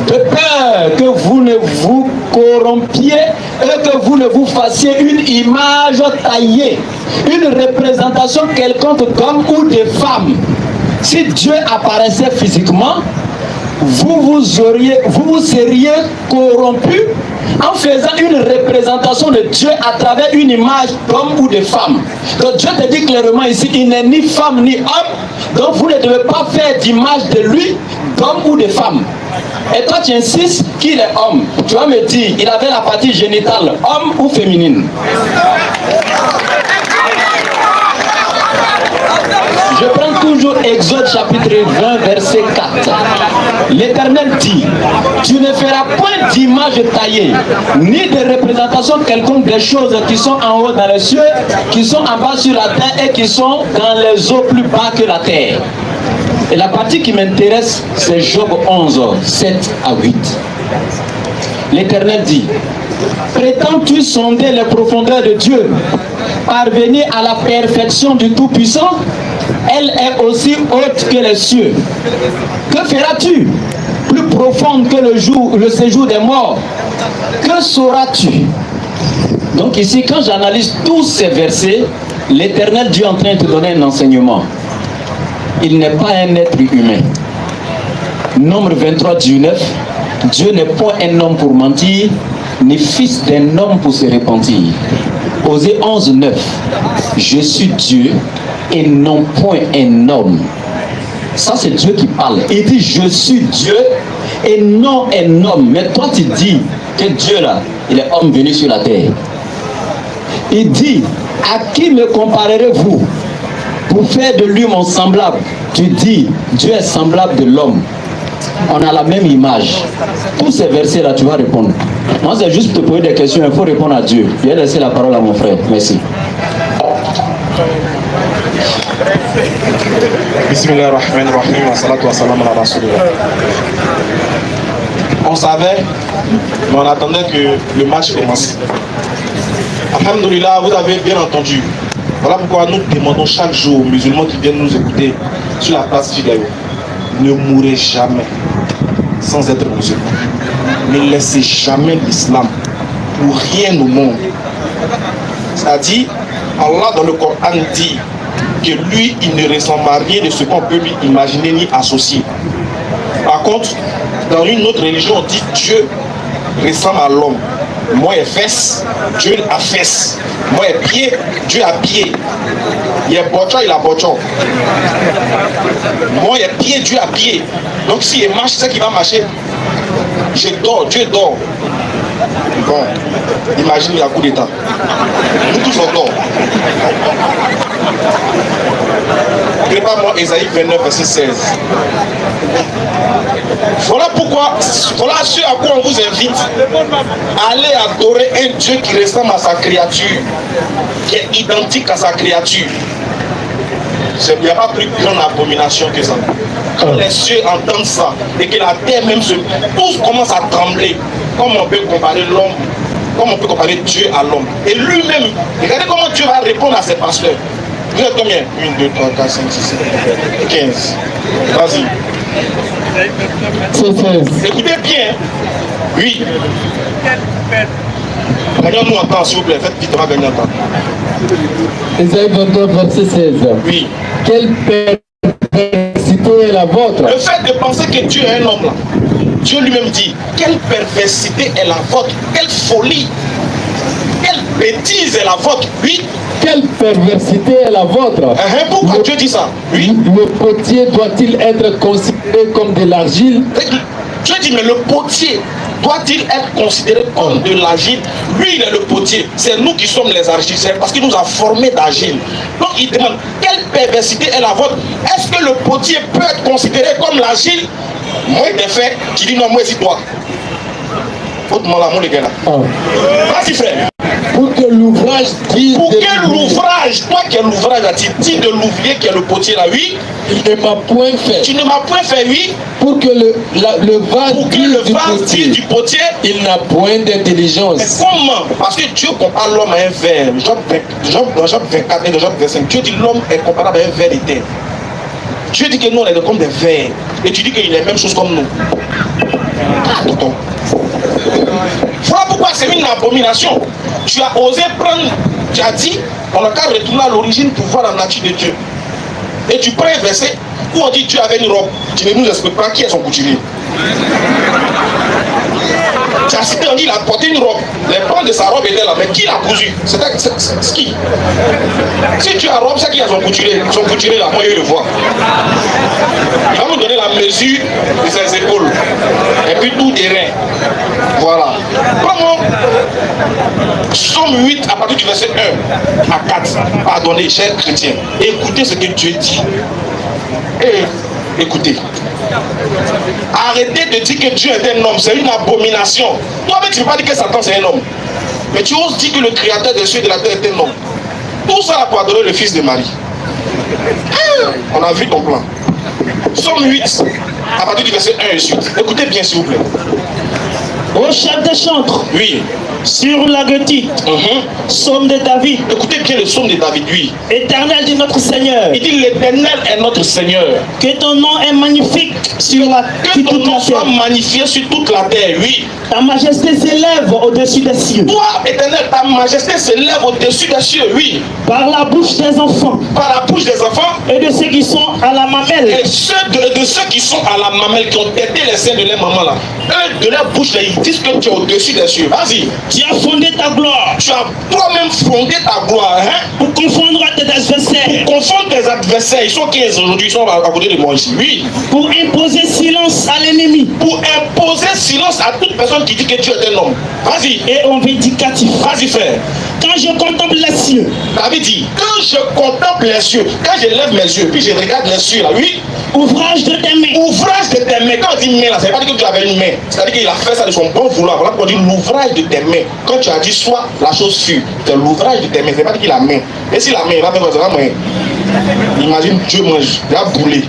de peur que vous ne vous corrompiez et que vous ne vous fassiez une image taillée, une représentation quelconque d'homme ou de femme. Si Dieu apparaissait physiquement, vous seriez corrompu en faisant une représentation de Dieu à travers une image d'homme ou de femme. Donc Dieu te dit clairement ici, il n'est ni femme ni homme, donc vous ne devez pas faire d'image de lui, d'homme ou de femme. Et toi tu insistes qu'il est homme. Tu vas me dire, il avait la partie génitale, homme ou féminine? Je prends toujours Exode chapitre 20 verset 4. L'Éternel dit, tu ne feras point d'image taillée, ni de représentation quelconque des choses qui sont en haut dans les cieux, qui sont en bas sur la terre et qui sont dans les eaux plus bas que la terre. Et la partie qui m'intéresse, c'est Job 11, 7 à 8. L'Éternel dit, prétends-tu sonder les profondeurs de Dieu, parvenir à la perfection du Tout-Puissant? Elle est aussi haute que les cieux. Que feras-tu? Plus profonde que le séjour des morts. Que sauras-tu? Donc ici, quand j'analyse tous ces versets, l'Éternel Dieu est en train de te donner un enseignement. Il n'est pas un être humain. Nombre 23, 19. Dieu n'est point un homme pour mentir, ni fils d'un homme pour se repentir. Osée 11, 9. Je suis Dieu et non point un homme. Ça c'est Dieu qui parle. Il dit je suis Dieu et non un homme. Mais toi tu dis que Dieu là, il est homme venu sur la terre. Il dit, à qui me comparerez-vous pour faire de lui mon semblable? Tu dis, Dieu est semblable de l'homme. On a la même image. Tous ces versets là, tu vas répondre. Moi c'est juste pour te poser des questions, il faut répondre à Dieu. Je vais laisser la parole à mon frère. Merci. Bismillahirrahmanirrahim. Assalatu wassalamu ala rasulillah. On savait, mais on attendait que le match commence. Alhamdulillah, vous avez bien entendu. Voilà pourquoi nous demandons chaque jour aux musulmans qui viennent nous écouter sur la place Fidèle, ne mourrez jamais sans être musulman. Ne laissez jamais l'islam pour rien au monde. C'est-à-dire, Allah dans le Coran dit que lui, il ne ressemble à rien de ce qu'on peut lui imaginer ni associer. Par contre, dans une autre religion, on dit Dieu ressemble à l'homme. Moi, il fesse, Dieu a fesse. Moi, il pied, Dieu a pied. Il est bochon, il a bochon. Moi, il pied, Dieu a pied. Donc, s'il marche, c'est qu'il va marcher. Je dors, Dieu dort. Bon, imagine il y a coup d'état. Nous tous on dort. Prépare-moi Ésaïe 29, verset 16. Voilà pourquoi, voilà ce à quoi on vous invite. Allez adorer un Dieu qui ressemble à sa créature, qui est identique à sa créature. Il n'y a pas plus grande abomination que ça. Quand les cieux entendent ça et que la terre même tous commence à trembler, comme on peut comparer l'homme, comme on peut comparer Dieu à l'homme. Et lui-même, regardez comment Dieu va répondre à ses pasteurs. Vous êtes combien? 1, 2, 3, 4, 5, 6, 7, 15. Vas-y. Écoutez bien. Oui. Gagnons-nous en temps, s'il vous plaît. Faites vite, on va gagner en temps. Ésaïe 29, verset 16. Oui. Quelle perversité est la vôtre? Le fait de penser que Dieu est un homme là. Dieu lui-même dit, quelle perversité est la vôtre? Quelle folie! Quelle bêtise est la vôtre? Oui. Quelle perversité est la vôtre? Pourquoi Dieu dit ça? Oui. Le potier doit-il être considéré comme de l'argile? Dieu dit, mais le potier, doit-il être considéré comme de l'argile? Lui, il est le potier. C'est nous qui sommes les argiles. C'est parce qu'il nous a formés d'argile. Donc, il demande, quelle perversité est la vôtre? Est-ce que le potier peut être considéré comme l'argile? Moi, il est fait, tu dis non, moi, c'est toi. Vas-y, frère. Pour que l'ouvrage dise Pour de que l'ouvrage, toi qui es l'ouvrage, tu dis de l'ouvrier qui est le potier là, oui. il ne m'a point fait. Tu ne m'as point fait, oui. Pour que le vase Pour que dise le du vase potier, dise du potier. il n'a point Mais d'intelligence. comment? Parce que Dieu compare l'homme à un verre. Dans Job 24 et dans Job 25, Dieu dit l'homme est comparable à un verre d'éther. Dieu dit que nous on est comme des vers. Et tu dis qu'il est la même chose comme nous. Ah, tonton. Voilà pourquoi c'est une abomination. Tu as osé prendre, tu as dit, on n'a qu'à retourner à l'origine pour voir la nature de Dieu. Et tu prends un verset où on dit Dieu avait une robe. Tu ne nous expliques pas qui est son couturier. Tu as cité, on dit il a porté une robe. Les pans de sa robe étaient là, mais qui l'a cousu? C'est qui? Si tu as robe, c'est qui a son couturier? Son couturier là, moi je le vois. Il va nous donner la mesure de ses épaules. Et puis tout des reins. Voilà. Comment? Somme 8 à partir du verset 1 à 4. Pardonnez, chers chrétiens. Écoutez ce que Dieu dit. Et écoutez. Arrêtez de dire que Dieu est un homme, c'est une abomination. Toi-même, tu ne peux pas dire que Satan c'est un homme. Mais tu oses dire que le créateur des cieux et de la terre est un homme. Tout ça pour adorer le fils de Marie. On a vu ton plan. Somme 8, à partir du verset 1 et suite. Écoutez bien, s'il vous plaît. Au chef des chantres, Oui. sur la guetite, psaume de David, Écoutez bien le psaume de David, oui. éternel de notre Seigneur, Il dit l'Éternel est notre Seigneur. que ton nom est magnifique sur Que ton toute nom la soit terre. magnifié sur toute la terre, oui. Ta majesté s'élève au-dessus des cieux. Toi, Éternel, ta majesté s'élève au-dessus des cieux, oui. Par la bouche des enfants Par la bouche des enfants et de ceux qui sont à la mamelle. et de ceux qui sont à la mamelle, qui ont têté les seins de leur maman là. Eux, de leur bouche, là, ils disent que tu es au-dessus des cieux. Vas-y. Tu as fondé ta gloire Tu as toi-même fondé ta gloire, hein. pour confondre tes adversaires, Confondre tes adversaires. Ils sont 15 aujourd'hui, ils sont à côté de moi ici. Oui. pour imposer silence à l'ennemi Pour imposer silence à toute personne qui dit que Dieu est un homme. Vas-y. et au vindicatif. Vas-y, frère. Quand je contemple les cieux, David dit, quand je contemple les cieux, quand je lève mes yeux, puis je regarde les cieux là, oui, ouvrage de tes mains, ouvrage de tes mains. Quand on dit main là, ça veut pas dire que tu avais une main. C'est-à-dire qu'il a fait ça de son bon vouloir. Voilà pourquoi on dit l'ouvrage de tes mains. Quand tu as dit soit la chose sûre, c'est l'ouvrage de tes mains. C'est pas dire qu'il a main. Et si la main, il va faire quoi? C'est la main. Imagine Dieu mange, il a boulé.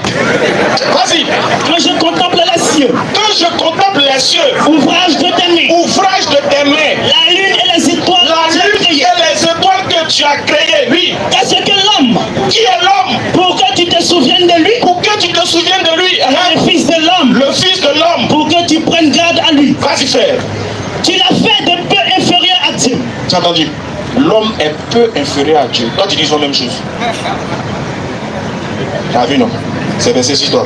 Vas-y. quand je contemple les cieux, Quand je contemple les cieux, ouvrage de tes mains, ouvrage de tes mains, la lune et les étoiles, la lune et les étoiles que tu as créées, oui. qu'est-ce que l'homme, Qui est l'homme? pour que tu te souviennes de lui, Pour que tu te souviennes de lui, hein? le fils de l'homme, Le fils de l'homme. pour que tu prennes garde à lui. Vas-y, frère. Tu l'as fait de peu inférieur à Dieu. Tu as entendu? L'homme est peu inférieur à Dieu. Toi, tu dis la même chose. Tu as vu, non? C'est verset 6, toi.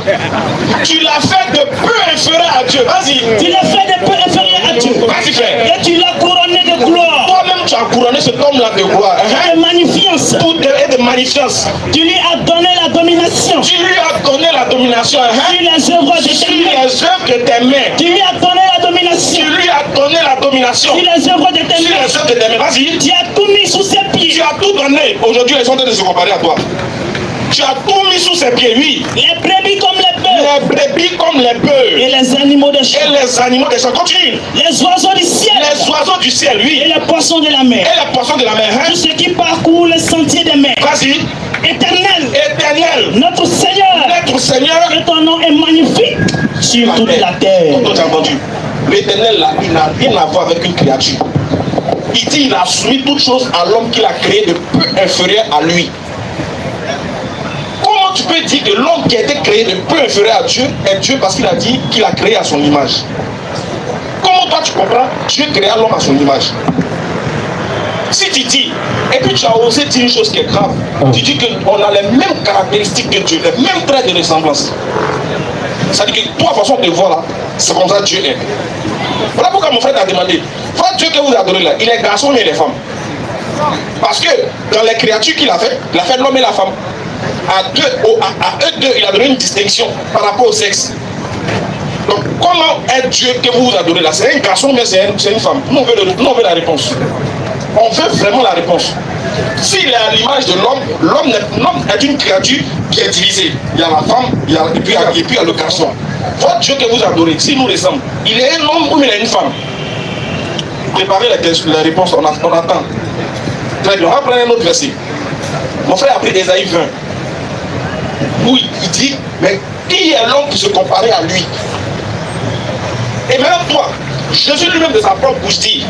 Tu l'as fait de peu inférieur à Dieu. Vas-y. Tu l'as fait de peu inférieur à Dieu. Vas-y, frère. Et tu l'as couronné de gloire, Toi-même, tu as couronné cet homme-là de gloire. de magnificence. Et de magnificence. Tu lui as donné la domination Tu lui as donné la domination. sur les œuvres de Sur tes mains. les œuvres de tes mains. Tu lui as donné la domination Tu lui as donné la domination. sur les œuvres de tes Sur mains. les œuvres de tes mains. Vas-y. Tu as tout mis sous ses pieds. Tu as tout donné. Aujourd'hui, ils sont en train de se comparer à toi. Tu as tout mis sous ses pieds, oui. Les brebis comme les bœufs. Les brebis comme les bœufs. Et les animaux des champs. Et les animaux des champs. Continue. Les oiseaux du ciel. Les oiseaux du ciel, oui. Et les poissons de la mer. Et les poissons de la mer. Hein? Tout ce qui parcourt les sentiers des mers. Vas-y. Éternel, Éternel, notre Seigneur, notre Seigneur, que ton nom est magnifique sur toute la terre. Tu as entendu? L'éternel, là, il n'a rien à voir avec une créature. Il dit il a soumis toutes choses à l'homme qu'il a créé de peu inférieur à lui. Comment tu peux dire que l'homme qui a été créé de peu inférieur à Dieu est Dieu parce qu'il a dit qu'il a créé à son image? Comment toi tu comprends? Dieu créa l'homme à son image. Si tu dis, et puis tu as osé dire une chose qui est grave, tu dis qu'on a les mêmes caractéristiques que Dieu, les mêmes traits de ressemblance. C'est-à-dire que toi, façon de voir là, c'est comme ça que Dieu est. Voilà pourquoi mon frère t'a demandé, votre Dieu que vous adorez là, il est garçon mais il est femme. Parce que dans les créatures qu'il a fait l'homme et la femme. À eux deux, il a donné une distinction par rapport au sexe. Donc, comme comment est Dieu que vous vous adorez là? C'est un garçon, mais c'est une femme. Nous on veut la réponse. On veut vraiment la réponse. S'il est à l'image de l'homme, l'homme est une créature qui est divisée. Il y a la femme, et puis il y a le garçon. Votre Dieu que vous adorez, si nous ressemble, il est un homme ou il est une femme? Préparez la réponse, on attend. Très bien, on va prendre un autre verset. Mon frère a pris Ésaïe 20. Oui, il dit, mais qui est l'homme qui se comparait à lui? Et même toi, Jésus lui-même de sa propre bouche dit,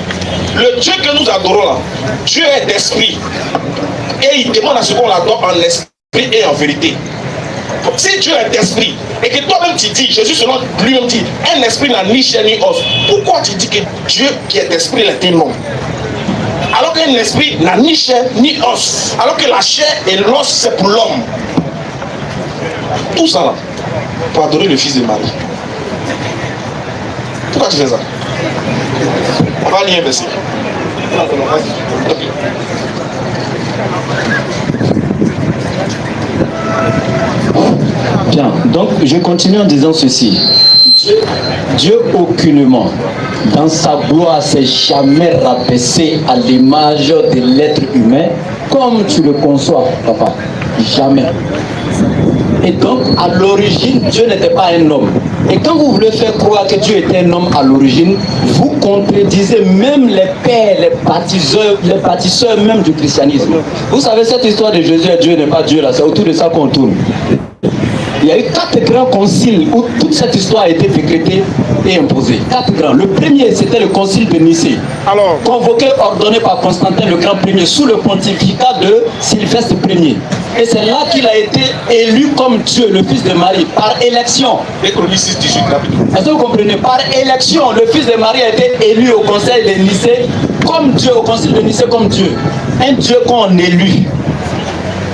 le Dieu que nous adorons là, Dieu est d'esprit. Et il demande à ce qu'on l'adore en esprit et en vérité. Si Dieu est d'esprit, et que toi-même tu dis, Jésus selon lui-même dit, un esprit n'a ni chair ni os, pourquoi tu dis que Dieu qui est d'esprit est un homme? Alors qu'un esprit n'a ni chair ni os, alors que la chair et l'os c'est pour l'homme. Tout ça là, pour adorer le fils de Marie. Pourquoi tu fais ça? On va lire un verset. Bien, donc je continue en disant ceci. Dieu aucunement, dans sa gloire, s'est jamais rabaissé à l'image de l'être humain, comme tu le conçois, papa. Jamais. Et donc, à l'origine, Dieu n'était pas un homme. Et quand vous voulez faire croire que Dieu était un homme à l'origine, vous contredisez même les pères, les bâtisseurs même du christianisme. Vous savez, cette histoire de Jésus et Dieu n'est pas Dieu là, c'est autour de ça qu'on tourne. Il y a eu 4 grands conciles où toute cette histoire a été décrétée et imposée. 4 grands. Le premier, c'était le concile de Nicée. Alors, convoqué, ordonné par Constantin le Grand Premier sous le pontificat de Sylvestre Ier. Et c'est là qu'il a été élu comme Dieu, le fils de Marie, par élection. Est-ce que vous comprenez? Par élection, le fils de Marie a été élu au conseil de Nicée comme Dieu, au concile de Nicée comme Dieu. Un Dieu qu'on élu.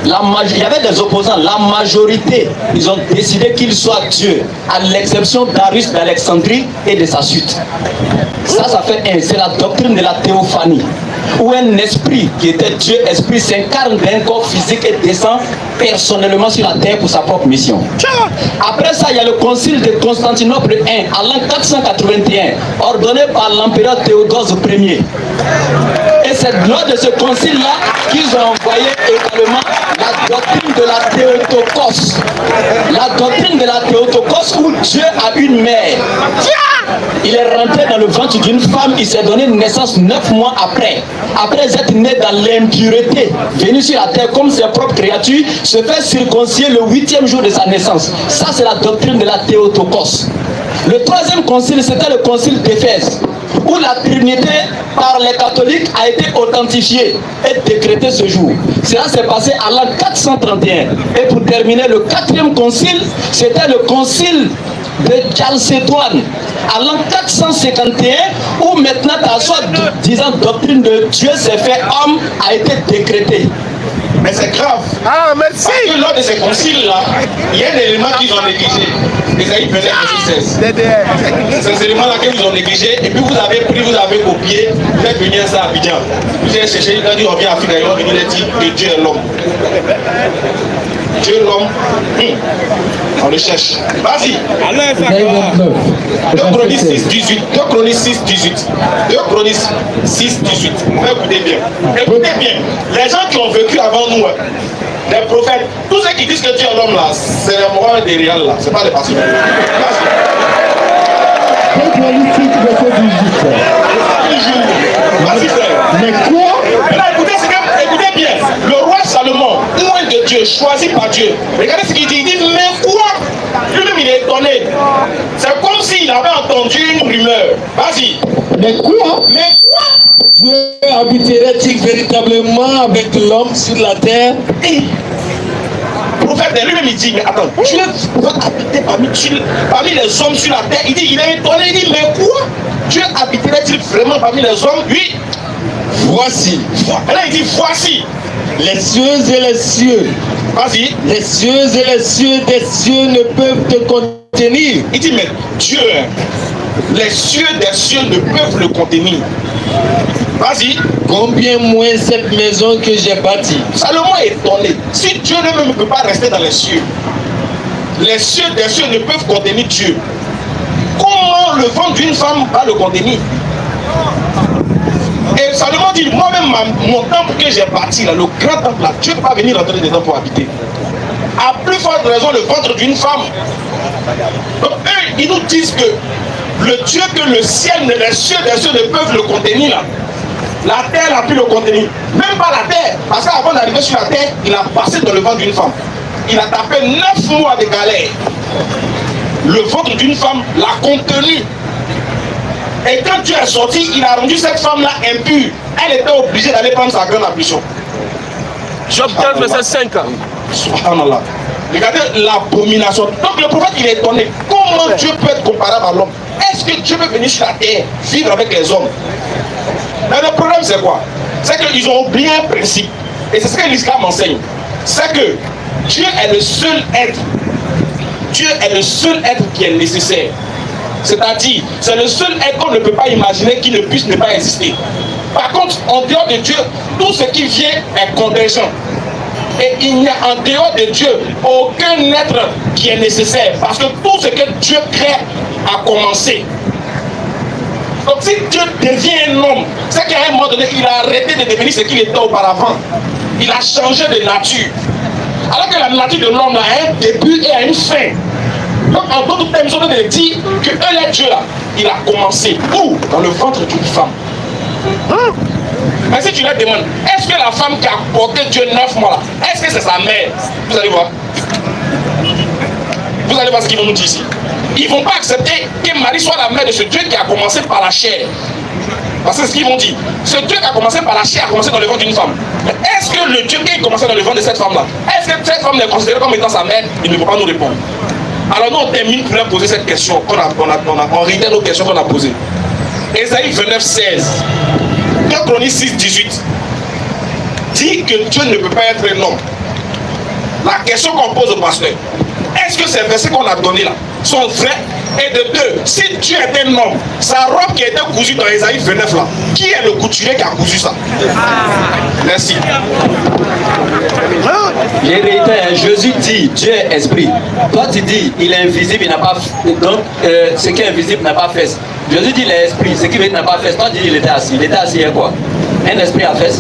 Il y avait des opposants, la majorité, ils ont décidé qu'il soit Dieu, à l'exception d'Arius d'Alexandrie et de sa suite. Ça fait un, c'est la doctrine de la théophanie, où un esprit qui était Dieu, esprit, s'incarne d'un corps physique et descend personnellement sur la terre pour sa propre mission. Après ça, il y a le concile de Constantinople I, en l'an 481, ordonné par l'empereur Théodose Ier. Et c'est lors de ce concile-là qu'ils ont envoyé également la doctrine de la Théotokos. La doctrine de la Théotokos où Dieu a une mère. Il est rentré dans le ventre d'une femme, il s'est donné naissance 9 mois après. Après être né dans l'impureté, venu sur la terre comme ses propres créatures, se fait circoncire le 8e jour de sa naissance. Ça, c'est la doctrine de la Théotokos. Le troisième concile, c'était le concile d'Éphèse, où la Trinité par les catholiques a été authentifiée et décrétée ce jour. Cela s'est passé à l'an 431. Et pour terminer, le 4e concile, c'était le concile de Chalcédoine, à l'an 451, où maintenant ta soit disant doctrine de Dieu s'est fait homme a été décrété. Mais c'est grave. Ah, merci. Parce que lors de ces conciles-là, il y a des éléments qu'ils ont négligés. Ésaïe 29, verset 16. Ces éléments-là qu'ils ont négligés, et puis vous avez pris, vous avez copié, vous êtes venu à ça à Abidjan. Vous avez cherché, il a dit, on vient à Afrique, il a dit que Dieu est l'homme. Dieu est l'homme. On le cherche. Vas-y. 2 Chroniques 6, 18. 2 Chroniques 6, 18. 2 Chroniques 6, 18. Écoutez bien. Écoutez bien. Les gens qui ont vécu avant nous, les prophètes, tous ceux qui disent que Dieu est l'homme là, c'est les morales des réels là. C'est pas les pasteurs. Vas-y. 2 Chroniques 6, verset 18. Vas-y, frère. Mais quoi? Là, écoutez bien. Le roi Salomon, loin de Dieu, choisi par Dieu. Regardez ce qu'il dit. Il dit, mais quoi? Lui-même, il est étonné. C'est comme s'il avait entendu une rumeur. Vas-y. Mais quoi? Mais quoi? Dieu habiterait-il véritablement avec l'homme sur la terre? Le prophète lui-même, il dit, mais attends, Dieu va habiter parmi les hommes sur la terre. Il dit, il est étonné. Il dit, mais quoi? Dieu habiterait-il vraiment parmi les hommes? Oui. Voici. Et là, il dit, voici. Les cieux et les cieux. Vas-y. Les cieux et les cieux des cieux ne peuvent te contenir. Il dit, mais Dieu, les cieux des cieux ne peuvent le contenir. Vas-y. Combien moins cette maison que j'ai bâtie. Salomon est étonné. Si Dieu lui-même ne peut pas rester dans les cieux des cieux ne peuvent contenir Dieu. Comment Alors le ventre d'une femme va le contenir. Et Salomon dit, moi-même, mon temple que j'ai bâti, là, le grand temple, là, Dieu ne peut pas venir rentrer dedans pour habiter. À plus forte raison, le ventre d'une femme. Donc eux, ils nous disent que le Dieu que le ciel, les cieux des cieux ne peuvent le contenir, là. La terre n'a pu le contenir. Même pas la terre. Parce qu'avant d'arriver sur la terre, il a passé dans le ventre d'une femme. Il a tapé 9 mois de galère. Le ventre d'une femme l'a contenu. Et quand Dieu est sorti, il a rendu cette femme-là impure. Elle était obligée d'aller prendre sa grande ablution. Job 15, verset 5. Subhanallah. Regardez l'abomination. Donc le prophète, il est étonné. Comment Dieu peut être comparable à l'homme? Est-ce que Dieu peut venir sur la terre, vivre avec les hommes? Mais le problème, c'est quoi? C'est qu'ils ont oublié un principe. Et c'est ce que l'islam enseigne. C'est que Dieu est le seul être. Dieu est le seul être qui est nécessaire. C'est-à-dire, c'est le seul être qu'on ne peut pas imaginer qui ne puisse ne pas exister. Par contre, en dehors de Dieu, tout ce qui vient est contingent. Et il n'y a en dehors de Dieu aucun être qui est nécessaire. Parce que tout ce que Dieu crée a commencé. Donc si Dieu devient un homme, c'est qu'à un moment donné, il a arrêté de devenir ce qu'il était auparavant. Il a changé de nature. Alors que la nature de l'homme a un début et a une fin. Donc en d'autres termes, on a dit que un Dieu là, il a commencé où? Dans le ventre d'une femme. Mais si tu leur demandes, est-ce que la femme qui a porté Dieu 9 mois là, est-ce que c'est sa mère? Vous allez voir. Vous allez voir ce qu'ils vont nous dire ici. Ils ne vont pas accepter que Marie soit la mère de ce Dieu qui a commencé par la chair. Parce que c'est ce qu'ils vont dire. Ce Dieu qui a commencé par la chair a commencé dans le ventre d'une femme. Mais est-ce que le Dieu qui a commencé dans le ventre de cette femme-là, est-ce que cette femme est considérée comme étant sa mère? Il ne peut pas nous répondre. Alors nous on termine pour leur poser cette question on réitère nos questions qu'on a posées. Ésaïe 29, 16. 2 Chroniques 6, 18 dit que Dieu ne peut pas être un homme. La question qu'on pose au pasteur, est-ce que ces versets qu'on a donnés là sont vrais? Et de deux, si Dieu est un homme, sa robe qui a été cousue dans Ésaïe 29 là, qui est le couturier qui a cousu ça? Merci. J'ai réitéré, Jésus dit, Dieu est esprit. Toi tu dis, il est invisible, il n'a pas... Donc, ce qui est invisible n'a pas fait. Jésus dit, il est esprit, ce qui veut dire n'a pas fait. Toi tu dis, il était assis. Il était assis et quoi? Un esprit a fait.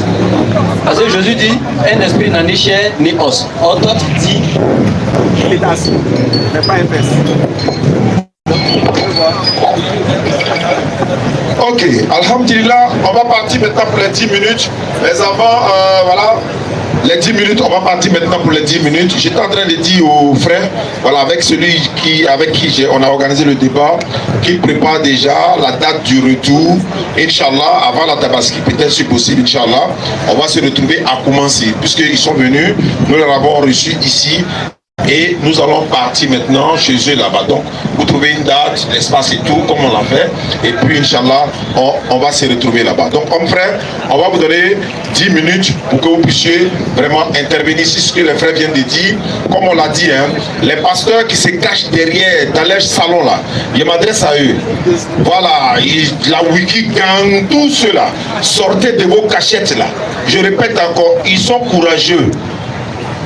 Parce que Jésus dit, un esprit n'a ni chair ni os. Or toi tu dis, il est assis, mais pas un fesse. Ok, alhamdulillah, on va partir maintenant pour les 10 minutes. Mais avant, voilà, les 10 minutes, on va partir maintenant pour les 10 minutes. J'étais en train de dire aux frères, voilà, avec qui on a organisé le débat, qu'il prépare déjà la date du retour. Inch'Allah, avant la Tabaski, peut-être si possible, Inch'Allah, on va se retrouver à commencer. Puisqu'ils sont venus, nous les avons reçus ici. Et nous allons partir maintenant chez eux là-bas. Donc, vous trouvez une date, l'espace et tout, comme on l'a fait. Et puis, Inch'Allah, on va se retrouver là-bas. Donc, comme frère, on va vous donner 10 minutes pour que vous puissiez vraiment intervenir sur ce que les frères viennent de dire. Comme on l'a dit, hein, les pasteurs qui se cachent derrière, dans leur salon là, je m'adresse à eux. Voilà, la Wiki Gang, tous ceux-là, sortez de vos cachettes là. Je répète encore, ils sont courageux.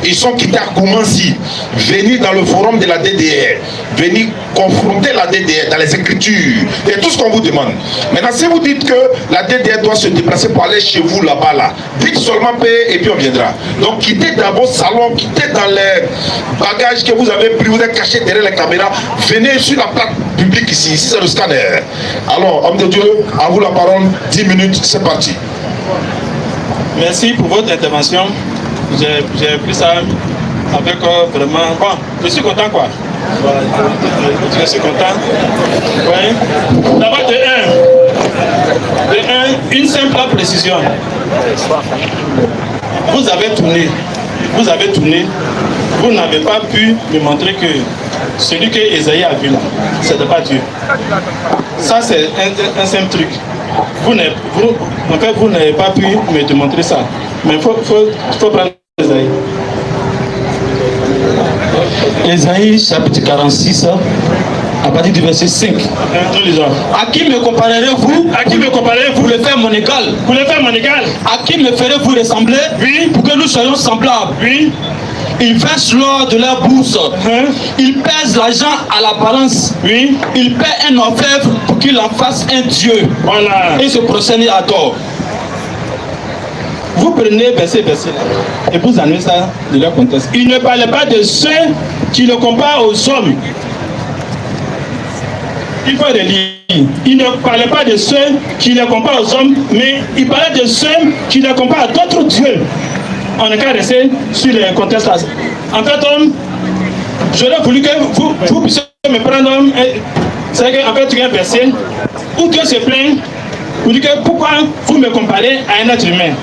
Ils sont quittés à Koumansi, venir dans le forum de la DDR, venir confronter la DDR dans les écritures, et tout ce qu'on vous demande. Maintenant, si vous dites que la DDR doit se déplacer pour aller chez vous là-bas, là, dites seulement paix et puis on viendra. Donc, quittez dans vos salons, quittez dans les bagages que vous avez pris, vous êtes cachés derrière les caméras, venez sur la plaque publique ici, c'est le scanner. Alors, homme de Dieu, à vous la parole, 10 minutes, c'est parti. Merci pour votre intervention. J'ai pris ça avec vraiment... Bon, je suis content quoi. Je suis content. Oui. D'abord une simple précision. Vous avez tourné. Vous n'avez pas pu me montrer que celui que Esaïe a vu là, ce n'est pas Dieu. Ça c'est un simple truc. Vous n'avez pas pu me démontrer ça. Mais il faut prendre Esaïe. Esaïe chapitre 46, à partir du verset 5. À qui me comparerez-vous? À qui me comparerez-vous? Pour le faire mon égal. Pour le faire mon égal. À qui me ferez-vous ressembler? Oui. Pour que nous soyons semblables. Oui. Ils versent l'or de leur bourse. Ils pèsent l'argent à la balance. Oui. Ils paient un orfèvre pour qu'il en fasse un dieu. Voilà. Et se prosternent à tort. Vous prenez verset et vous amenez ça de leur contexte. Il ne parlait pas de ceux qui le comparent aux hommes. Il faut le lire. Il ne parlait pas de ceux qui le comparent aux hommes, mais il parlait de ceux qui le comparent à d'autres dieux. On est qu'à rester sur les contextes là. En fait, j'aurais voulu que vous puissiez me prendre. C'est qu'en fait, tu as un verset où Dieu se plaint. Vous dites que pourquoi vous me comparez à un être humain?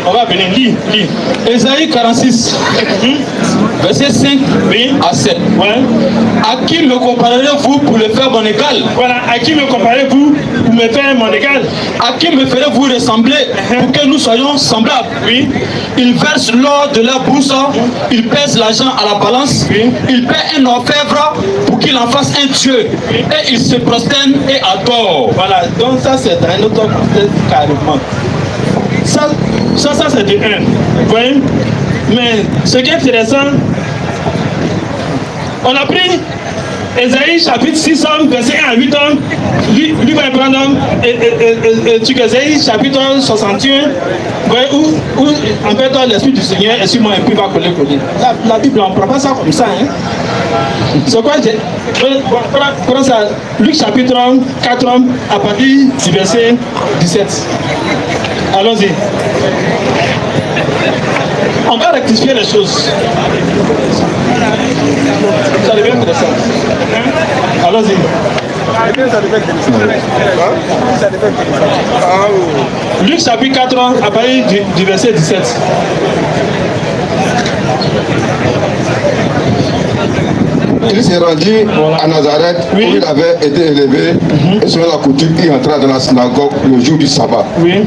On va venir, lis. Ésaïe 46, verset 5 à 7. Ouais. À qui me comparerez-vous pour le faire mon égal? Voilà, à qui me comparez-vous pour me faire mon égal? À qui me ferez-vous ressembler pour que nous soyons semblables? Oui. Ils versent l'or de leur bourse, ils pèsent l'argent à la balance, ils paient un orfèvre pour qu'il en fasse un dieu, et ils se prosternent et adorent. Voilà, donc ça c'est dans un autre contexte carrément. Ça c'est de 1. Vous voyez? Mais ce qui est intéressant, on a pris Ésaïe chapitre 6, verset 1 à 8, lui va prendre Ésaïe chapitre 61, où en fait l'Esprit du Seigneur est sur moi et puis va coller. La Bible, on ne prend pas ça comme ça. Hein? C'est quoi? Prends ça, Luc chapitre 4, à partir du verset 17. Allons-y. On va rectifier les choses. Ça devient intéressant. Allons-y. Luc chapitre 4, à partir du verset 17. Il s'est rendu à Nazareth où il avait été élevé et selon la coutume, il entra dans la synagogue le jour du sabbat. Oui.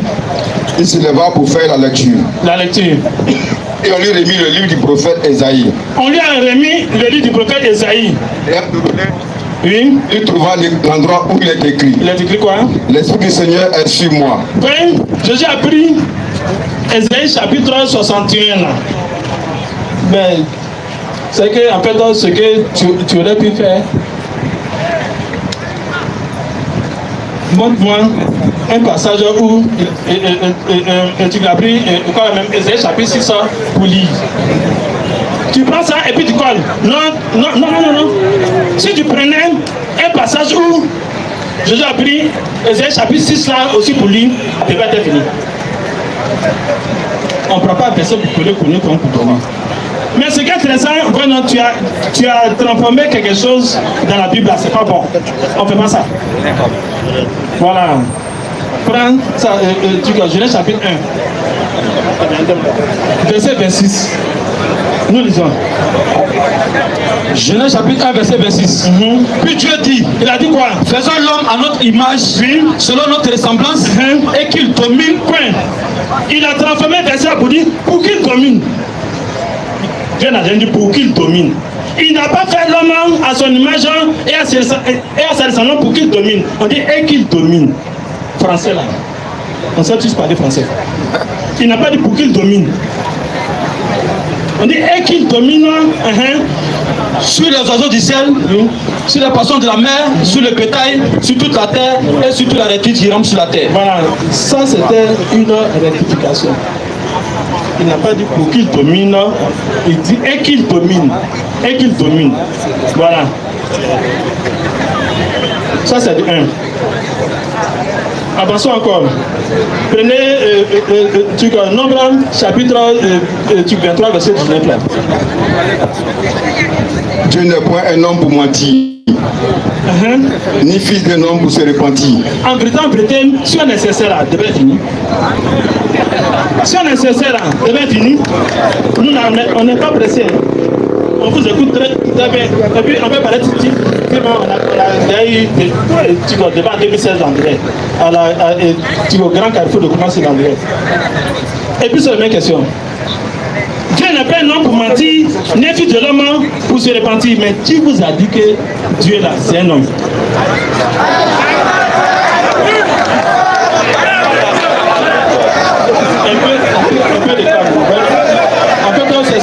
Il se leva pour faire la lecture. La lecture. Et on lui remis le livre du prophète Ésaïe. On lui a remis le livre du prophète Ésaïe. Oui. Il trouva l'endroit où il est écrit. Il est écrit quoi? L'Esprit du Seigneur est sur moi. Oui. Jésus a pris Ésaïe chapitre 61 là. Mais c'est que en fait ce que tu aurais pu faire, montre-moi un passage où tu l'as pris quand même Ésaïe chapitre 6 pour lire. Tu prends ça et puis tu colles. Non. Si tu prenais un passage où Jésus a pris Ésaïe chapitre 6 là aussi pour lire, il va être fini. On ne prend pas personne pour coller connu comme pour toi. Mais ce qui est intéressant, vraiment, tu as transformé quelque chose dans la Bible, c'est pas bon. On ne fait pas ça. Voilà. Prends ça, Genèse chapitre 1. Verset 26. Nous lisons. Genèse chapitre 1, verset 26. Puis Dieu dit, il a dit quoi? faisons l'homme à notre image, selon notre ressemblance, et qu'il domine. Point. Il a transformé le verset pour dire, pour qu'il domine. Dieu n'a rien dit pour qu'il domine. Il n'a pas fait l'homme à son image et à sa ressemblance pour qu'il domine. On dit et qu'il domine. Français là. On sait tous parler français. Il n'a pas dit pour qu'il domine. On dit et qu'il domine sur les oiseaux du ciel, sur les poissons de la mer, sur le bétail, sur toute la terre et sur toute la reptile qui rampe sur la terre. Voilà. Ça c'était une rectification. Il n'a pas dit pour qu'il domine, il dit et qu'il domine. Et qu'il domine. Voilà. Ça c'est de 1. Avançons encore. Prenez Nombre chapitre 23 verset 19 là. Dieu n'est point un homme pour mentir, ni fils d'un homme pour se repentir. En vérité, si on est sincère là, devait finir. Si on est sincère là, devait finir. Nous, on n'est pas pressé. On vous écoute très bien. Et puis on peut parler de Titi. On a eu le débat en 2016 André. Au grand carrefour de commencer l'André. Et puis c'est la même question. Dieu n'est pas un homme pour mentir, ni fils de l'homme pour se repentir. Mais qui vous a dit que Dieu là, c'est un homme? Un peu de calme. En fait,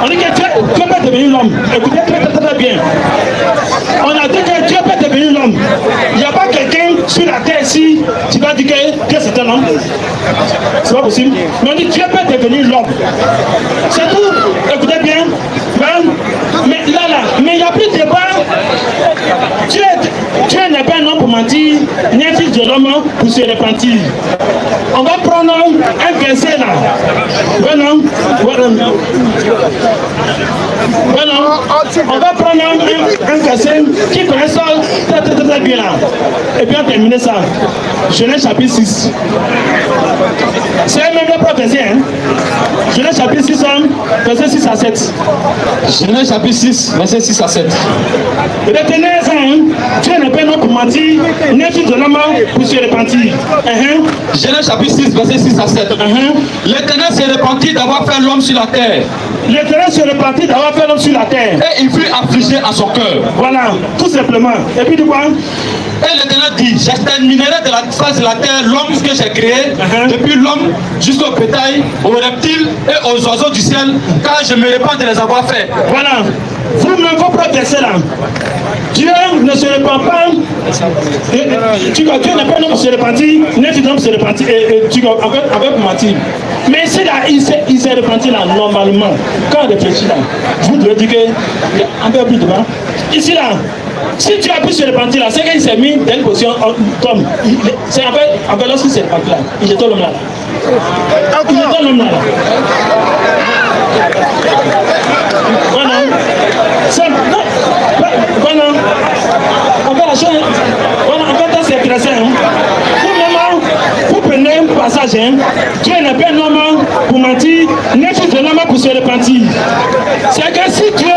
On dit que Dieu peut devenir l'homme. Écoutez très bien. On a dit que Dieu peut devenir l'homme. Il n'y a pas quelqu'un sur la terre ici qui va dire que Dieu c'est un homme. C'est pas possible. Mais on dit Dieu peut devenir l'homme. C'est tout. Écoutez bien. Mais mais il n'y a plus de débat. Dieu n'est pas un homme pour mentir, ni un fils de l'homme pour se repentir. On va prendre un verset là. Voilà. On va prendre un verset qui connaît ça très bien là. Et puis on termine ça. Genèse chapitre 6. C'est même le prophétie. Hein? Genèse chapitre 6, verset 6 à 7. Genèse chapitre 6, verset 6 à 7. Retenez ça, hein? Dieu n'est pas un homme pour mentir, ni un fils de l'homme pour se repentir. Genèse chapitre 6, verset 6 à 7. L'Éternel s'est repenti d'avoir fait l'homme sur la terre. L'Éternel se repentit d'avoir fait l'homme sur la terre. Et il fut affligé à son cœur. Voilà, tout simplement. Et puis de quoi? Et l'Éternel dit, j'exterminerai de la face de la terre l'homme que j'ai créé, depuis l'homme jusqu'au bétail, aux reptiles et aux oiseaux du ciel, car je me répands de les avoir faits. Voilà. Vous-même, vos propres versets là. Dieu ne se répand pas. Dieu n'est pas un homme pour se repentir, ni un homme pour se repentir. Avec mentir. Mais ici là, il s'est repenti là, normalement. Quand on réfléchit là, vous devez dire qu'il y a un peu plus devant. Ici là, si Dieu a pu se repentir là, c'est qu'il s'est mis dans une position d'homme. C'est en fait lorsqu'il s'est repenti là, il était l'homme là. Il était l'homme là. Voilà. Voilà. On va la chose. Voilà, en fait, c'est intéressant. Vous prenez un passage. Dieu n'est pas un homme pour mentir, ni un fils de l'homme pour se repentir. C'est que si Dieu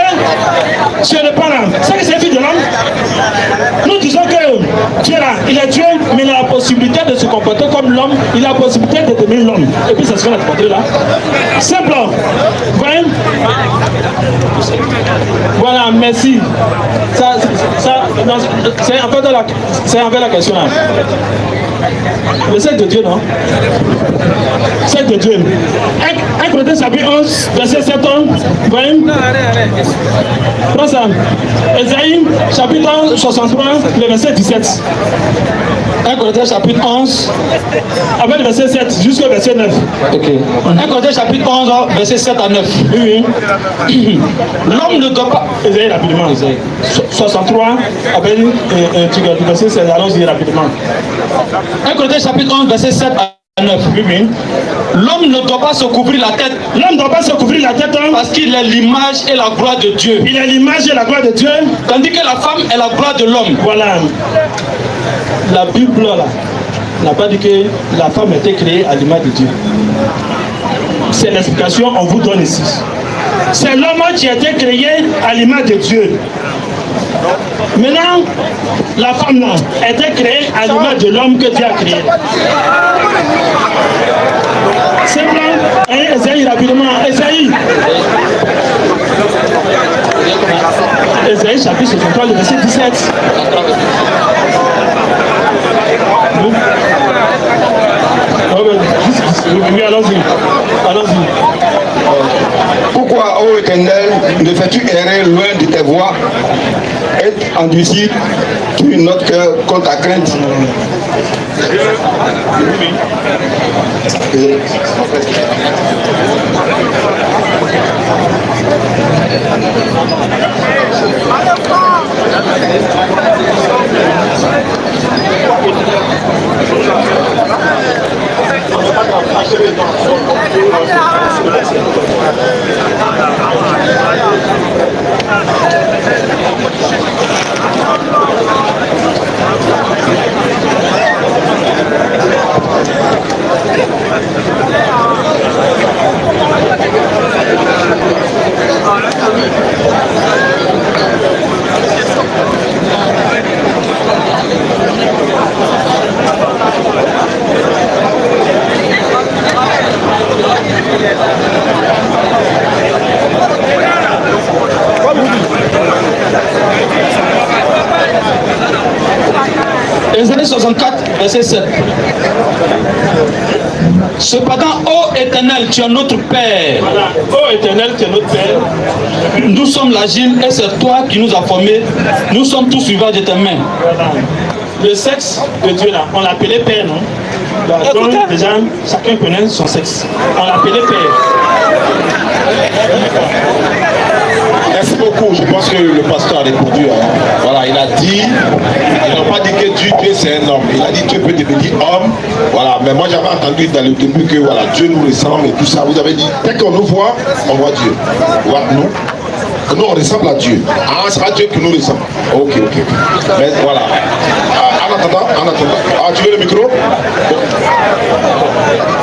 se repent là, c'est que c'est fils de l'homme. Nous disons que Dieu là, il est Dieu, mais il a la possibilité de se comporter comme l'homme, il a la possibilité de devenir l'homme. Et puis ça se fait la là. Simple. Voyez? Voilà, merci. C'est un peu la question là. Le sexe de Dieu, non? Sexe de Dieu. 1 Corinthiens chapitre 11, verset 7. Voyez? Prends ça. Ésaïe chapitre 63, le verset 17. 1 Corinthiens chapitre 11. Avec le verset 7 jusqu'au verset 9. Ok. 1 Corinthiens chapitre 11, verset 7 à 9. Oui. L'homme ne doit pas. Ésaïe rapidement. Ésaïe. 63, avec le verset 7. Allons-y rapidement. 1 Corinthiens chapitre 11, verset 7 à 9. Oui. L'homme ne doit pas se couvrir la tête. L'homme ne doit pas se couvrir la tête. Parce qu'il est l'image et la gloire de Dieu. Il est l'image et la gloire de Dieu. Tandis que la femme est la gloire de l'homme. Voilà. La Bible là n'a pas dit que la femme était créée à l'image de Dieu. C'est l'explication qu'on vous donne ici. C'est l'homme qui a été créé à l'image de Dieu. Maintenant, la femme là a été créée à l'image de l'homme que Dieu a créé. C'est blanc. Esaïe rapidement. Esaïe. Esaïe chapitre 63, le verset 17. Oui, allons-y. Pourquoi, ô Éternel, ne fais-tu errer loin de tes voies et endurcis-tu notre cœur contre ta crainte? Ésaïe 64, verset 7. Cependant, ô Éternel, tu es notre Père. Voilà. Ô Éternel, tu es notre Père. Nous sommes l'agile et c'est toi qui nous as formés. Nous sommes tous suivants de tes mains. Voilà. Le sexe de Dieu, là, on l'appelait Père, non? Donc, déjà, chacun connaît son sexe. On l'appelait Père. Merci beaucoup. Je pense que le pasteur a répondu. Hein. Voilà, il a dit, il n'a pas dit que Dieu c'est un homme. Il a dit Dieu peut devenir homme. Voilà, mais moi j'avais entendu dans le début que voilà, Dieu nous ressemble et tout ça. Vous avez dit, dès qu'on nous voit, on voit Dieu. Voilà, nous on ressemble à Dieu. Ah, c'est pas Dieu qui nous ressemble. Ok. Mais voilà. En attendant. Ah, tu veux le micro?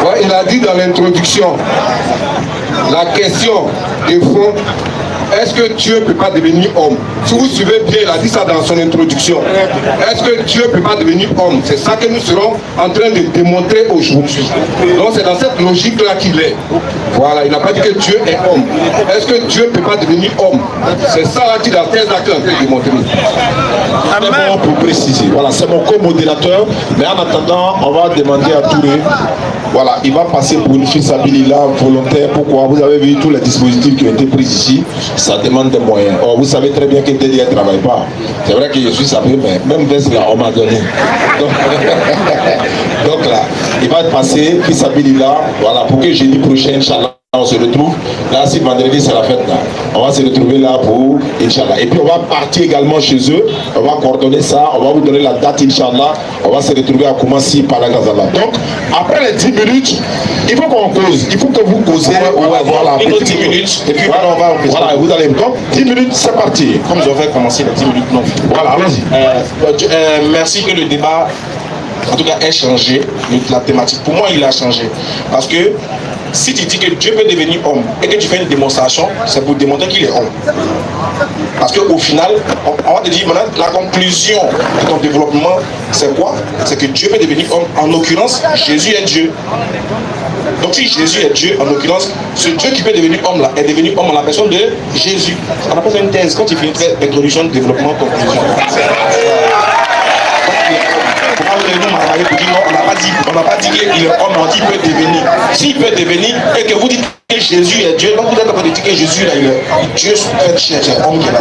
Ouais, il a dit dans l'introduction, la question de fond, est-ce que Dieu ne peut pas devenir homme? Si vous suivez bien, il a dit ça dans son introduction. Est-ce que Dieu ne peut pas devenir homme? C'est ça que nous serons en train de démontrer aujourd'hui. Donc c'est dans cette logique-là qu'il est. Voilà, il n'a pas dit que Dieu est homme. Est-ce que Dieu ne peut pas devenir homme? C'est ça là qu'il a fait, là qu'il est en train de démontrer. C'est bon pour préciser. Voilà, c'est mon co-modérateur. Mais en attendant, on va demander à Touré. Voilà, il va passer pour une fille Sabililla volontaire. Pourquoi? Vous avez vu tous les dispositifs qui ont été pris ici. Ça demande des moyens. Or, vous savez très bien que Dédé ne travaille pas. C'est vrai que je suis sapé, mais même veste là, on m'a donné. Donc là, il va passer fille Sabililla. Voilà, pour que jeudi prochain, Inch'Allah, on se retrouve. Là, si vendredi c'est la fête là, on va se retrouver là pour Inch'Allah. Et puis on va partir également chez eux. On va coordonner ça. On va vous donner la date Inch'Allah. On va se retrouver à Koumassi par la Gazala. Donc, après les 10 minutes, il faut qu'on cause. Il faut que vous causez. Voilà, 10 minutes. Et puis voilà, vous allez me dire 10 minutes, c'est parti. Comme je vais commencer les 10 minutes, non. Voilà, allons-y. Merci que le débat, en tout cas, ait changé. La thématique, pour moi, il a changé. Parce que si tu dis que Dieu peut devenir homme et que tu fais une démonstration, c'est pour démontrer qu'il est homme. Parce qu'au final, on va te dire maintenant, la conclusion de ton développement, c'est quoi? C'est que Dieu peut devenir homme. En l'occurrence, Jésus est Dieu. Donc si Jésus est Dieu, en l'occurrence, ce Dieu qui peut devenir homme là, est devenu homme en la personne de Jésus. On appelle ça une thèse. Quand tu fais une thèse, introduction, développement, conclusion. On n'a pas dit qu'il est homme, on dit qu'il peut devenir. S'il peut devenir et que vous dites que Jésus est Dieu, donc vous êtes en train de dire que Jésus là, il est Dieu fait chair, c'est homme qui est là.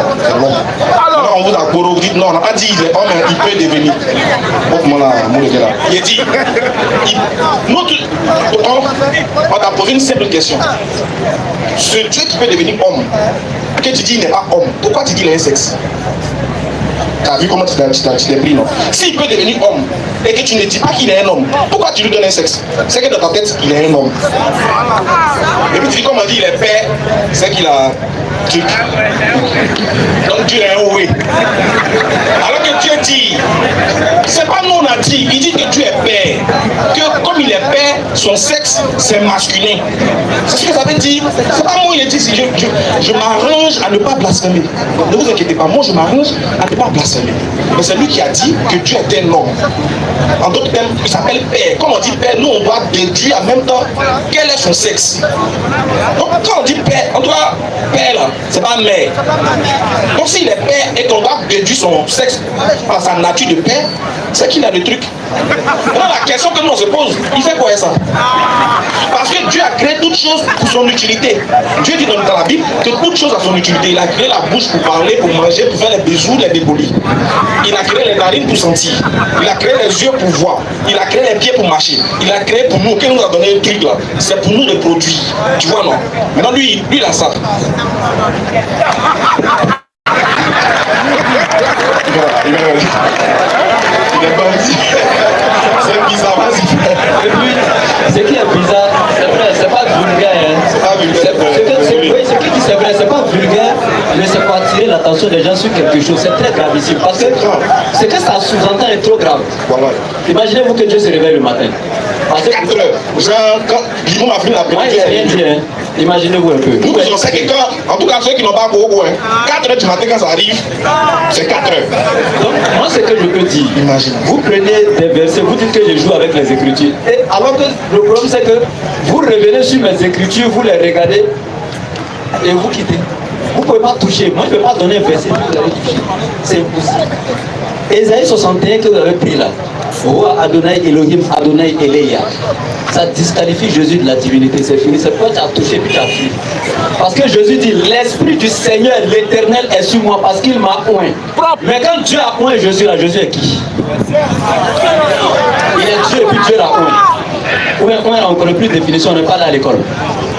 Alors on vous a corrigé, vous dites non, on n'a pas dit qu'il est homme, il peut devenir. Il dit, on t'a posé une simple question. Ce Dieu qui peut devenir homme, que tu dis il n'est pas homme, pourquoi tu dis qu'il a un sexe? Tu as vu comment tu t'es pris, non? S'il peut devenir homme et que tu ne dis pas qu'il est un homme, pourquoi tu lui donnes un sexe? C'est que dans ta tête, il est un homme. Et puis tu dis, comme on dit, il est père, c'est qu'il a truc. Donc Dieu est un oui. Alors que Dieu dit, c'est pas nous on a dit, il dit que Dieu est père. Que comme il est père, son sexe c'est masculin. C'est ce que ça veut dire. C'est pas moi il dit, je m'arrange à ne pas blasphémer. Ne vous inquiétez pas, moi je m'arrange à ne pas blasphémer. Mais c'est lui qui a dit que Dieu est un homme. En d'autres termes, il s'appelle père. Comme on dit père, nous on doit déduire en même temps quel est son sexe. Donc quand on dit père, on doit père là, c'est pas mère. Donc s'il est père et qu'on doit déduire son sexe par sa nature de père, c'est qu'il a le truc. Maintenant la question que nous on se pose, il fait quoi ça? Parce que Dieu a créé toutes choses pour son utilité. Dieu dit dans la Bible que toutes choses a son utilité. Il a créé la bouche pour parler, pour manger, pour faire les bisous, les débolis. Il a créé les narines pour sentir. Il a créé les yeux pour voir. Il a créé les pieds pour marcher. Il a créé pour nous, qu'il nous a donné un truc là. C'est pour nous de produire. Tu vois non? Maintenant lui il a ça. Il est bandit. C'est bizarre, vas-y. Et puis, ce qui est bizarre, c'est vrai, c'est pas vulgaire. Hein. C'est pas vulgaire. Oui, ce qui dit c'est vrai, c'est pas vulgaire, mais c'est pour attirer l'attention des gens sur quelque chose. C'est très gravissime. Parce que ce que ça sous-entend est trop grave. Voilà. Imaginez-vous que Dieu se réveille le matin. Parce que 4 heures. Quand Guillaume m'a fait la moi, il n'y a rien dit. Hein. Imaginez-vous un peu. Nous, on sait que quand, en tout cas ceux qui n'ont pas beaucoup, 4 heures du matin quand ça arrive, c'est 4 heures. Donc, moi, ce que je peux dire, Imagine. vous prenez des versets, vous dites que je joue avec les Écritures. Et alors que le problème, c'est que vous revenez sur mes Écritures, vous les regardez et vous quittez. Vous ne pouvez pas toucher. Moi, je ne peux pas donner un verset que vous allez toucher. C'est impossible. Ésaïe 61 que vous avez pris là, Roi Adonai Elohim, Adonai Eleia. Ça disqualifie Jésus de la divinité, c'est fini. C'est pourquoi tu as touché puis tu as fui. Parce que Jésus dit, l'Esprit du Seigneur, l'Éternel est sur moi parce qu'il m'a oint. Mais quand Dieu a oint Jésus, là, Jésus est qui? Il est Dieu et puis Dieu l'a oint. On ne connaît plus de définition, on n'est pas là à l'école.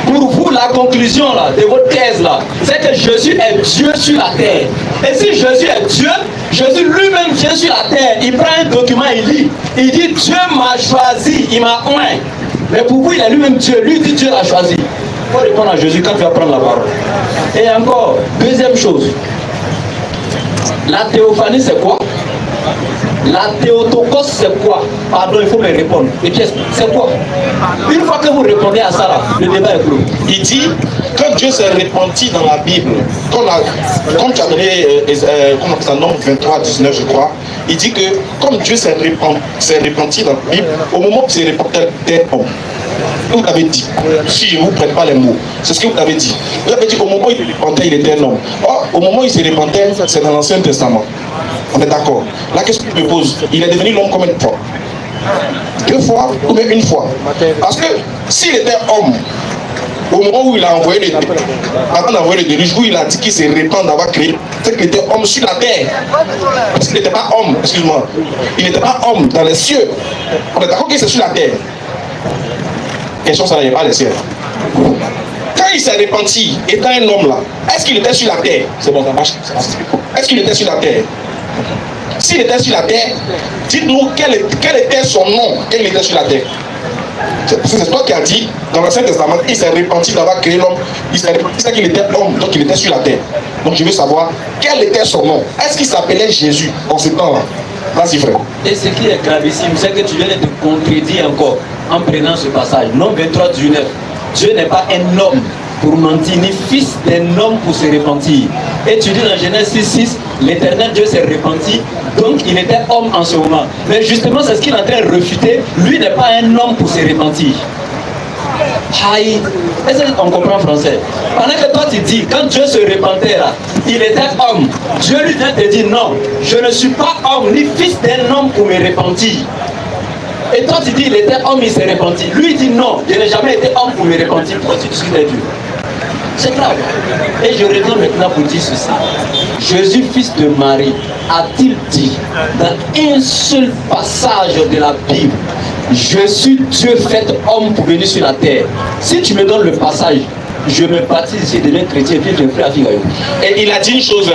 Pour vous, la conclusion là, de votre thèse là, c'est que Jésus est Dieu sur la terre. Et si Jésus est Dieu, Jésus lui-même vient sur la terre, il prend un document, il lit. Il dit, Dieu m'a choisi, il m'a oint. Mais pour vous, il est lui-même Dieu, lui dit Dieu l'a choisi. Il faut répondre à Jésus quand tu vas prendre la parole. Et encore, deuxième chose, la théophanie c'est quoi? La théotokos c'est quoi? Pardon, il faut me répondre. Les pièces, c'est quoi? Une fois que vous répondez à ça, là, le débat est clos. Il dit, quand Dieu s'est repenti dans la Bible, comme tu as donné, comment ça, Nombre 23, 19, je crois, il dit que comme Dieu s'est repenti dans la Bible, au moment où il s'est repenti d'un homme, vous l'avez dit, si vous ne prenez pas les mots, c'est ce que vous avez dit. Vous avez dit qu'au moment où il se repentait, il était un homme. Or, au moment où il se repentait, c'est dans l'Ancien Testament. On est d'accord. La question que je me pose, il est devenu l'homme combien de fois? 2 fois ou même 1 fois? Parce que s'il était homme, au moment où il a envoyé le avant d'envoyer le déluge, où il a dit qu'il se répand d'avoir créé, c'est qu'il était homme sur la terre. Parce qu'il n'était pas homme, excuse-moi. Il n'était pas homme dans les cieux. On est d'accord qu'il était sur la terre. Question, ça n'allait pas les cieux. Quand il s'est repenti, étant un homme là, est-ce qu'il était sur la terre? C'est bon, ça marche. Est-ce qu'il était sur la terre? S'il était sur la terre, dites-nous quel était son nom quand il était sur la terre. C'est toi qui as dit dans l'Ancien Testament qu'il s'est repenti d'avoir créé l'homme. Il s'est repenti qu'il était homme, donc il était sur la terre. Donc je veux savoir quel était son nom. Est-ce qu'il s'appelait Jésus en ce temps-là? Vas-y frère. Et ce qui est gravissime, c'est que tu viens de te contredire encore en prenant ce passage. Nombre 23, 19. Dieu n'est pas un homme pour mentir, ni fils d'un homme pour se repentir. Et tu dis dans Genèse 6, l'Éternel Dieu s'est repenti, donc il était homme en ce moment. Mais justement, c'est ce qu'il est en train de refuter. Lui n'est pas un homme pour se repentir. Aïe. Est-ce qu'on comprend français? Pendant que toi tu dis, quand Dieu se repentait là, il était homme. Dieu lui vient te dire non, je ne suis pas homme, ni fils d'un homme pour me repentir. Et toi tu dis, il était homme, il s'est repenti. Lui il dit non, je n'ai jamais été homme pour me repentir. Pourquoi tu discutes avec Dieu? C'est grave. Et je reviens maintenant pour dire ceci. Jésus, fils de Marie, a-t-il dit dans un seul passage de la Bible, je suis Dieu fait homme pour venir sur la terre? Si tu me donnes le passage, je me baptise ici, je deviens chrétien, puis je ferai à Figayo. Et il a dit une chose,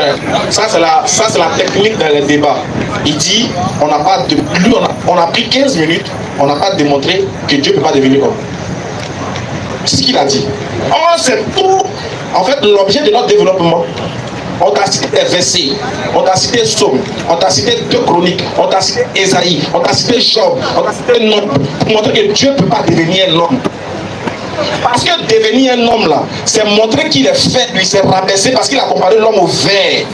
ça c'est la technique dans les débats. Il dit, on n'a pas de plus, on a pris 15 minutes, on n'a pas démontré que Dieu ne peut pas devenir homme. C'est ce qu'il a dit. Oh, c'est tout, en fait, l'objet de notre développement. On t'a cité des versets, on t'a cité Psaume, on t'a cité 2 Chroniques, on t'a cité Ésaïe, on t'a cité Job, on t'a cité Nombre, pour montrer que Dieu ne peut pas devenir un homme. Parce que devenir un homme là, c'est montrer qu'il est fait, lui s'est rabaissé parce qu'il a comparé l'homme au ver.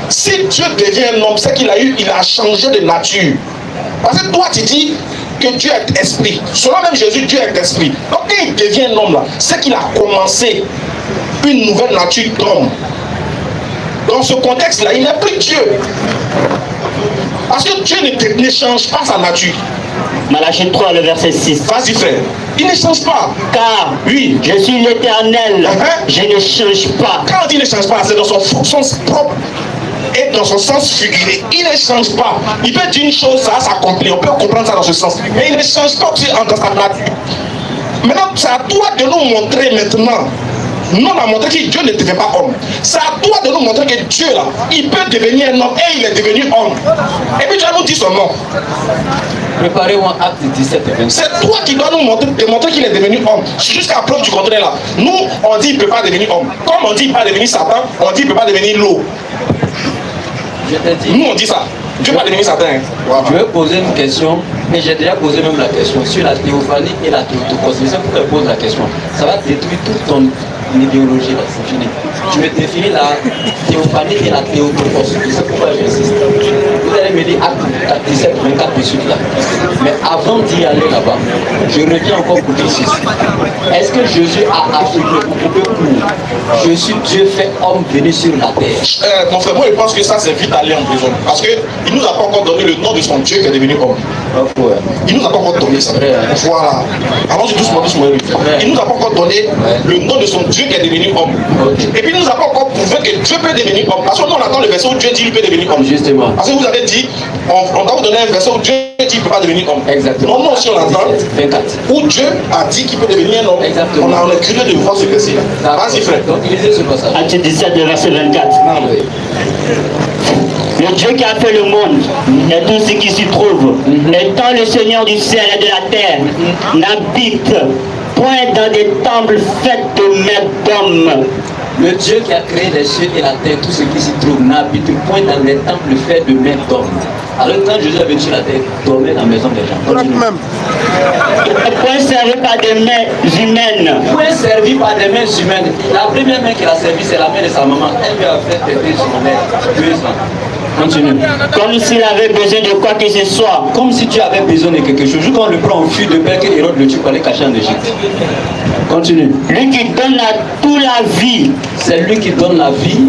Si Dieu devient un homme, c'est qu'il a changé de nature. Parce que toi tu dis que Dieu est esprit. Selon même Jésus, Dieu est esprit. Donc quand il devient un homme là, c'est qu'il a commencé une nouvelle nature d'homme. Dans ce contexte là, il n'est plus Dieu. Parce que Dieu ne change pas sa nature. Malachie 3, le verset 6. Vas-y frère. Il ne change pas. Car oui, je suis l'Éternel. Je ne change pas. Quand il ne change pas, c'est dans son sens propre et dans son sens figuré. Il ne change pas. Il peut dire une chose, ça s'accomplit. On peut comprendre ça dans ce sens. Mais il ne change pas aussi dans sa nature. Maintenant, c'est à toi de nous montrer maintenant. Nous, on a montré que Dieu ne devient pas homme. C'est à toi de nous montrer que Dieu, là, il peut devenir un homme et il est devenu homme. Et puis tu vas nous dire son nom. Préparez-moi acte 17 et 25. C'est toi qui dois nous démontrer qu'il est devenu homme. Jusqu'à preuve du contraire là. Nous, on dit qu'il ne peut pas devenir homme. Comme on dit qu'il ne peut pas devenir Satan, on dit qu'il ne peut pas devenir l'eau. Je te dis. Nous, on dit ça. Dieu ne peut pas devenir Satan. Je vais poser une question, et j'ai déjà posé même la question sur la théophanie et la théotokos. Mais c'est pourquoi je pose la question. Ça va détruire toute ton idéologie là, c'est fini. Tu me définis la théophanie et la théotokos. C'est pourquoi j'insiste. Vous allez me dit acte 17, 24 de suite là. Mais avant d'y aller là-bas, je reviens encore pour dire ceci. Est-ce que Jésus a affirmé que je suis Dieu fait homme venu sur la terre? Mon frère, moi je pense que ça c'est vite aller en prison. Parce qu'il ne nous a pas encore donné le nom de son Dieu qui est devenu homme. Il ne nous a pas encore donné ça. Voilà. Allons-y doucement, doucement. Il ne nous a pas encore donné le nom de son Dieu qui est devenu homme. Et puis il ne nous a pas encore prouvé que Dieu peut devenir homme. Parce que nous on attend le verset où Dieu dit qu'il peut devenir homme. Justement. Parce que vous avez dit, on doit vous donner un verset où Dieu dit qu'il ne peut pas devenir homme. Exactement. Non, aussi on attend 24. Où Dieu a dit qu'il peut devenir un homme. Exactement. On est curieux de voir ce verset. Vas-y frère. Donc lisez ce passage. Acte 17, verset 24. Le Dieu qui a fait le monde et tout ce qui s'y trouve, étant le Seigneur du ciel et de la terre, n'habite point dans des temples faits de mains d'hommes. Le Dieu qui a créé les cieux et la terre, tout ce qui s'y trouve, n'habite point dans les temples faits de mains d'hommes. Alors quand Jésus est venu sur la terre, il dormait dans la maison des gens. Point servi par des mains humaines. Point servi par des mains humaines. La première main qu'il a servi, c'est la main de sa maman. Elle lui a fait traiter son mère 2 ans. Continue. Comme s'il avait besoin de quoi que ce soit. Comme si tu avais besoin de quelque chose. Quand on le prend au fil de peur que Hérode le tue pour aller cacher en Égypte. Continue. Lui qui donne à tout la vie. C'est lui qui donne la vie.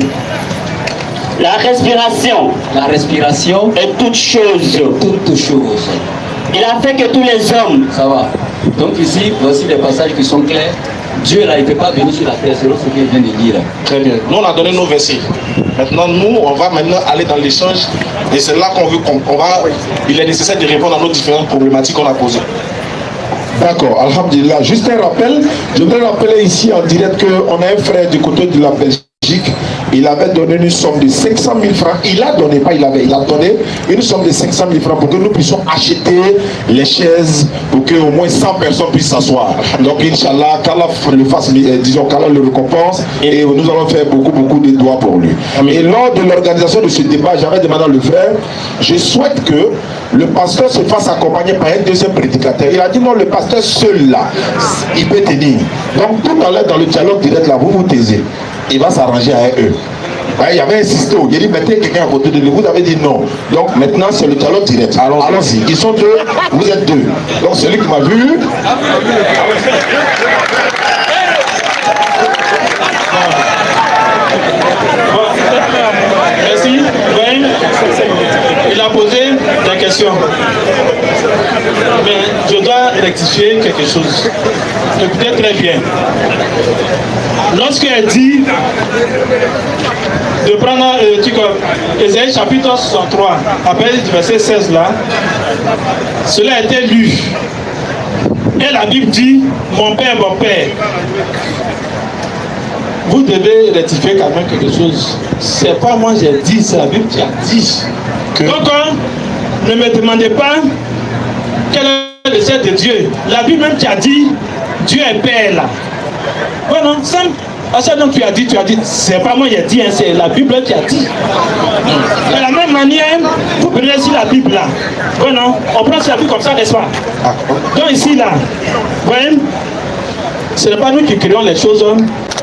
La respiration. La respiration. Et toutes choses. Toutes choses. Il a fait que tous les hommes. Ça va. Donc ici, voici les passages qui sont clairs. Dieu là, il ne peut pas venir sur la terre, c'est ce qu'il vient de dire. Très bien. Nous, on a donné nos versets. Maintenant, nous, on va maintenant aller dans l'échange. Et c'est là qu'on veut il est nécessaire de répondre à nos différentes problématiques qu'on a posées. D'accord, alhamdulillah. Juste un rappel, je voudrais rappeler ici en direct qu'on a un frère du côté de la Belgique. Il avait donné une somme de 500 000 francs. Il a donné, pas il avait, il a donné une somme de 500 000 francs pour que nous puissions acheter les chaises pour que au moins 100 personnes puissent s'asseoir. Donc, Inch'Allah, qu'Allah le fasse, disons qu'Allah le récompense et nous allons faire beaucoup de doigts pour lui. Et lors de l'organisation de ce débat, j'avais demandé à le frère, je souhaite que le pasteur se fasse accompagner par un deuxième prédicateur. Il a dit non, le pasteur seul là, il peut tenir. Donc, tout à l'heure dans le dialogue direct là, vous vous taisez. Il va s'arranger avec eux. Il y avait insisté, il a dit mettez quelqu'un à côté de lui, vous avez dit non. Donc maintenant c'est le dialogue direct. Allons-y, ils sont 2, vous êtes 2. Donc celui qui m'a vu. Merci. Oui. Il a posé des questions. Mais je dois rectifier quelque chose. Écoutez très bien. Lorsqu'elle dit de prendre Ésaïe chapitre 63, après le verset 16 là, cela a été lu. Et la Bible dit, mon père, vous devez rectifier quand même quelque chose. C'est pas moi j'ai dit, c'est la Bible qui a dit. Donc, ne me demandez pas quel est le ciel de Dieu. La Bible même qui a dit, Dieu est Père là. Voilà, simple. À ça donc tu as dit, c'est pas moi qui ai dit, hein, c'est la Bible qui a dit. De la même manière, vous prenez ici la Bible là. Voilà, on prend la Bible comme ça, n'est-ce pas? Donc ici là, vous voyez, ce n'est pas nous qui créons les choses,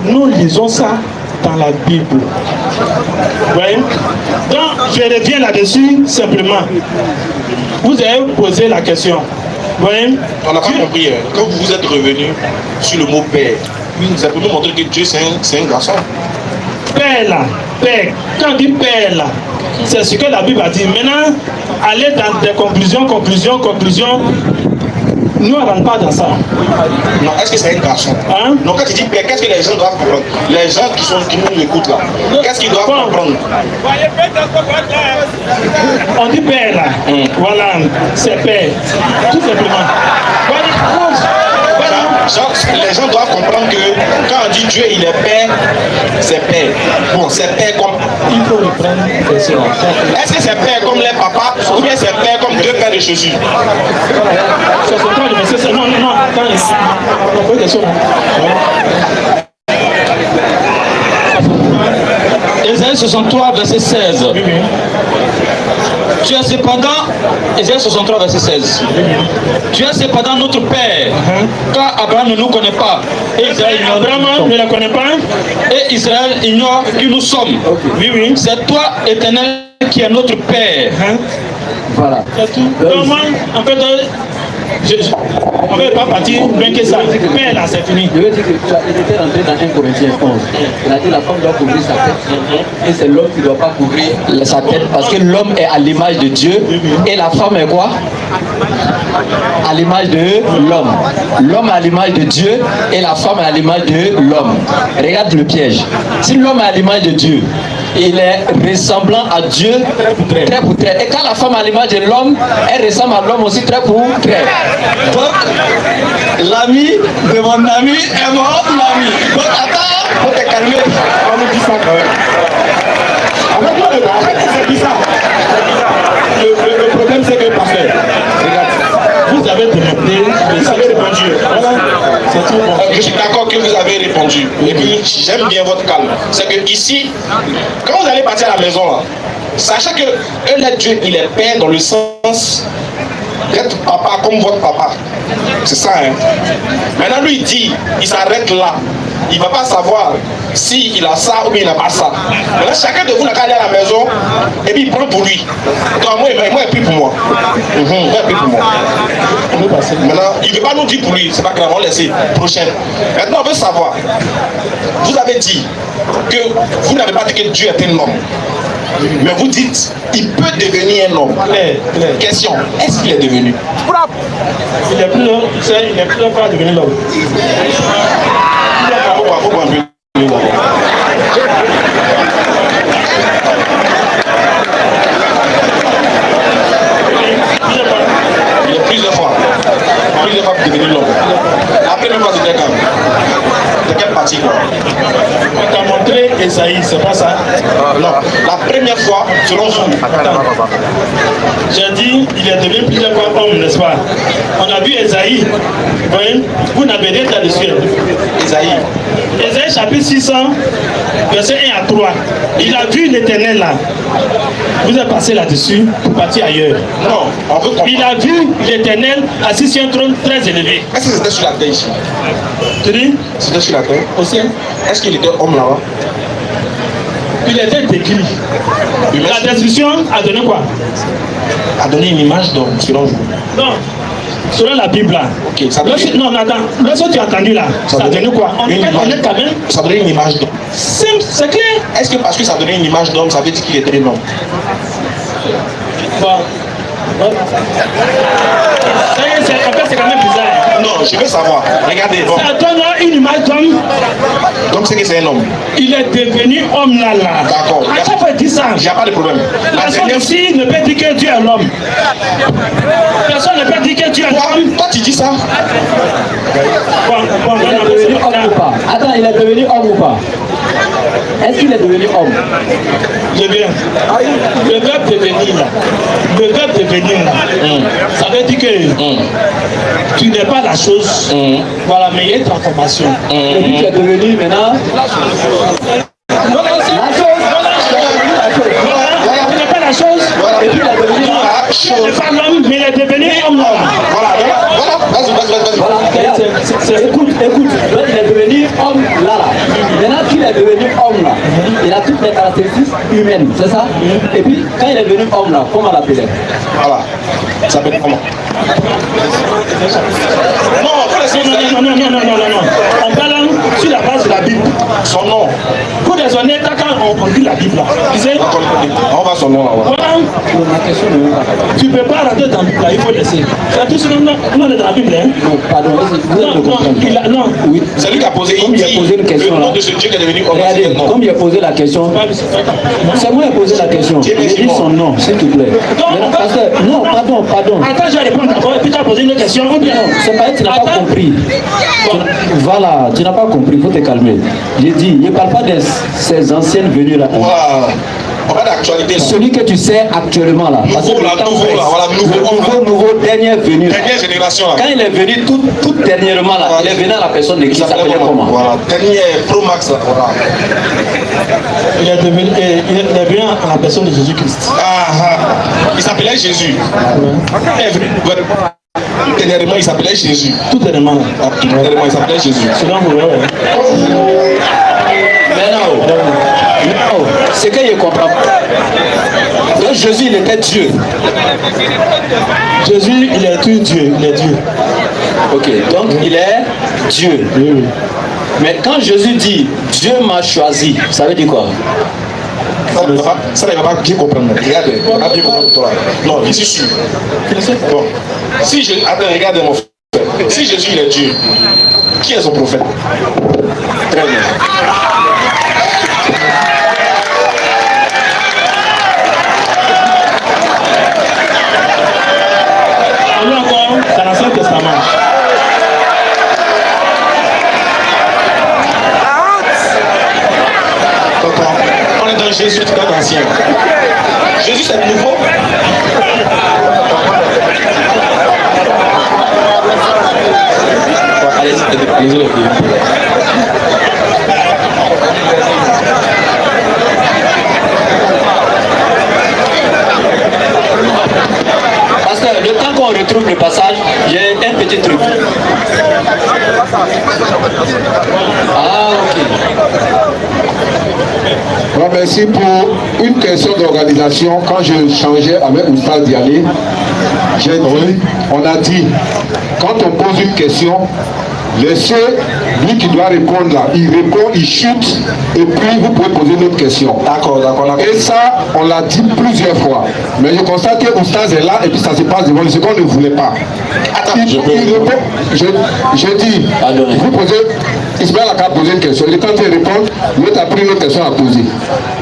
nous lisons ça dans la Bible. Vous voyez? Donc je reviens là-dessus simplement. Vous avez posé la question. Vous voyez? On n'a pas compris. Quand vous êtes revenu sur le mot père, ça peut nous montrer que Dieu c'est un garçon. Père là, Père. Quand on dit Père là, c'est ce que la Bible a dit. Maintenant, aller dans des conclusions. Nous, on ne rentre pas dans ça. Non, est-ce que c'est un garçon? Hein? Non, quand tu dis Père, qu'est-ce que les gens doivent comprendre? Les gens qui nous écoutent là, qu'est-ce qu'ils doivent comprendre? On dit Père là. Voilà, c'est Père. Tout simplement. Les gens doivent comprendre que quand on dit Dieu il est Père, c'est Père. Bon, c'est Père comme. Il faut reprendre. Est-ce que c'est Père comme les papas ou bien c'est Père comme 2 pères de Jésus? C'est ce point de verset. Non. Quand il on pose des choses. Ésaïe 63, verset 16. Tu es cependant, Ésaïe 63, verset 16. Tu es cependant notre Père, car Abraham ne nous connaît pas. Et Israël Abraham ne la connaît pas. Et Israël ignore qui nous sommes. Oui. C'est toi, Éternel, qui est notre Père. Voilà. Donc moi, en fait, on ne va pas partir bien que ça. Mais là, c'est fini. Je veux dire que tu étais rentré dans 1 Corinthiens 11. Il a dit la femme doit couvrir sa tête. Et c'est l'homme qui ne doit pas couvrir sa tête. Parce que l'homme est à l'image de Dieu. Et la femme est quoi? À l'image de l'homme. L'homme est à l'image de Dieu. Et la femme est à l'image de l'homme. Regarde le piège. Si l'homme est à l'image de Dieu, il est ressemblant à Dieu trait pour trait. Et quand la femme est à l'image de l'homme, elle ressemble à l'homme aussi trait pour trait. Donc, l'ami de mon ami est mon ami. Donc, attends, faut te calmer. On nous dit ça quand même. Arrête, c'est bizarre. Le problème, c'est que, pasteur, regarde, vous avez demandé, vous avez répondu. Voilà. Je suis d'accord que vous avez répondu. Et puis, j'aime bien votre calme. C'est que ici, quand vous allez partir à la maison, là, sachez que Dieu, il est père dans le sens d'être papa comme votre papa. C'est ça, hein. Maintenant, lui, il dit, il s'arrête là. Il ne va pas savoir s'il a ça ou bien il n'a pas ça. Maintenant, chacun de vous n'a qu'à aller à la maison et puis il prend pour lui. Donc, moi, il prie pour moi. Moi, il prie pour moi. Maintenant, il ne veut pas nous dire pour lui. C'est pas grave, on va laisser. Prochaine. Maintenant, on veut savoir. Vous avez dit que vous n'avez pas dit que Dieu est un homme. Mais vous dites, il peut devenir un homme. Question, est-ce qu'il est devenu? Il est plus fort à devenir l'homme. Il est plusieurs fois pour devenir l'homme. La première fois, c'était quand? De quelle partie quoi? On t'a montré Esaïe, c'est pas ça? Non, la première fois, selon vous. J'ai dit, il est devenu plusieurs fois homme, n'est-ce pas? On a vu Esaïe. Vous voyez? Vous n'avez rien là-dessus. Esaïe. Esaïe chapitre 600, verset 1 à 3. Il a vu l'Éternel là. Vous êtes passé là-dessus pour partir ailleurs. Non, on veut comprendre. Il a vu l'Éternel assis sur un trône très élevé. Est-ce que c'était sur la terre ici? Tu dis? C'était sur la terre? Au ciel. Est-ce qu'il était homme là-bas? Il était décrit. La description a donné quoi? A donné une image d'homme, selon vous. Non. Selon la Bible là. Ok, ça donne non, attends. Lorsque tu as entendu là, ça a donné quoi? On est quand même. Ça donnait une image d'homme. C'est clair. Est-ce que parce que ça donnait une image d'homme, ça veut dire qu'il était un homme? Bon. C'est quand même bizarre. Non, je veux savoir. Regardez. Bon. Ça donne une image d'homme. Donc c'est que c'est un homme. Il est devenu homme là. D'accord. À chaque fois il dit ça. Il n'y a pas de problème. Personne ici ne peut dire que Dieu est l'homme. Personne ne peut dire que Dieu est l'homme. Toi tu dis ça? Il est devenu homme ou pas? Attends, il est devenu homme ou pas? Est-ce qu'il est devenu homme? Je viens. Le verbe devenir là. Le verbe devenir là. Ça veut dire que tu n'es pas la chose. Voilà, mais il y a une transformation. Et puis tu es devenu maintenant la chose. Tu n'es pas la chose. Et puis il est devenu la Tu n'es pas l'homme, mais il est devenu homme. Voilà. Vas-y. Écoute. Donc, il est devenu homme là. Maintenant qu'il est devenu homme là, il a toutes les caractéristiques humaines, c'est ça? Et puis quand il est devenu homme là, comment on l'appelait? Voilà. Ça s'appelle comment? Non. On parle sur la base de la Bible. Son nom. Pour des honnêtes, quand on lit la Bible là, tu sais, On va son nom là-bas. voilà, Ma question ne veut pas. tu ne peux pas rentrer dans la Bible là, il faut laisser. C'est tout ce qu'on est dans la Bible. Hein? Non, pardon, vous êtes comprendre. Non. Oui. C'est lui qui a posé, Comme il a posé une question le nom là. de ce Dieu qui est devenu homme. Regardez, c'est un nom. comme il a posé la question, c'est moi qui ai posé la question. J'ai dit son nom, s'il te plaît. Non, pardon. Attends, je vais répondre d'abord et puis tu as posé une question. Non, c'est pas que tu n'as pas compris. Voilà, tu n'as pas compris, il faut te calmer. J'ai dit, il ne parle pas de ces anciennes venues là. Voilà. On va d'actualité là. Celui que tu sais actuellement là. Parce que Nouveau là, le temps nouveau presse. là, voilà, Nouveau, dernière venue là. Dernière génération là. Quand il est venu tout dernièrement là, il est venu à la personne de qui s'appelait comment? Voilà. Dernier Pro Max là. Voilà. Il est venu à la personne de Jésus-Christ. Il s'appelait Jésus. Dernièrement, il s'appelait Jésus. Tout dernièrement. Tout dernièrement, il s'appelait Jésus. Selon vous, Mais non, ce que je comprends. Donc quand Jésus il était Dieu. Jésus, il est tout Dieu, il est Dieu. Ok, donc il est Dieu. Oui, oui. Mais quand Jésus dit Dieu m'a choisi, ça veut dire quoi? Ça ne va pas bien comprendre. Regardez, on va bien comprendre toi. Non, je suis sûr. Bon. Si je... Attends, regardez mon frère. Si Jésus il est Dieu, qui est son prophète? Très bien. On est encore dans l'Ancien Testament. On est dans Jésus du Code ancien. Jésus c'est nouveau. Allez, désolé. Parce que le temps qu'on retrouve le passage, j'ai un petit truc. Ah, ok. Bon, merci pour une question d'organisation. Quand je changeais avec Oustaz Dialé, j'ai dit, on a dit, quand on pose une question, laissez lui qui doit répondre là, il répond, il chute, et puis vous pouvez poser une autre question. D'accord. Et ça, on l'a dit plusieurs fois. Mais je constate que Oustaz est là, et puis ça se passe devant lui, ce qu'on ne voulait pas. Attends, Il répond, je dis, vous posez, Ismaël a qu'à poser une question, il est en train de répondre, l'autre a pris une autre question à poser.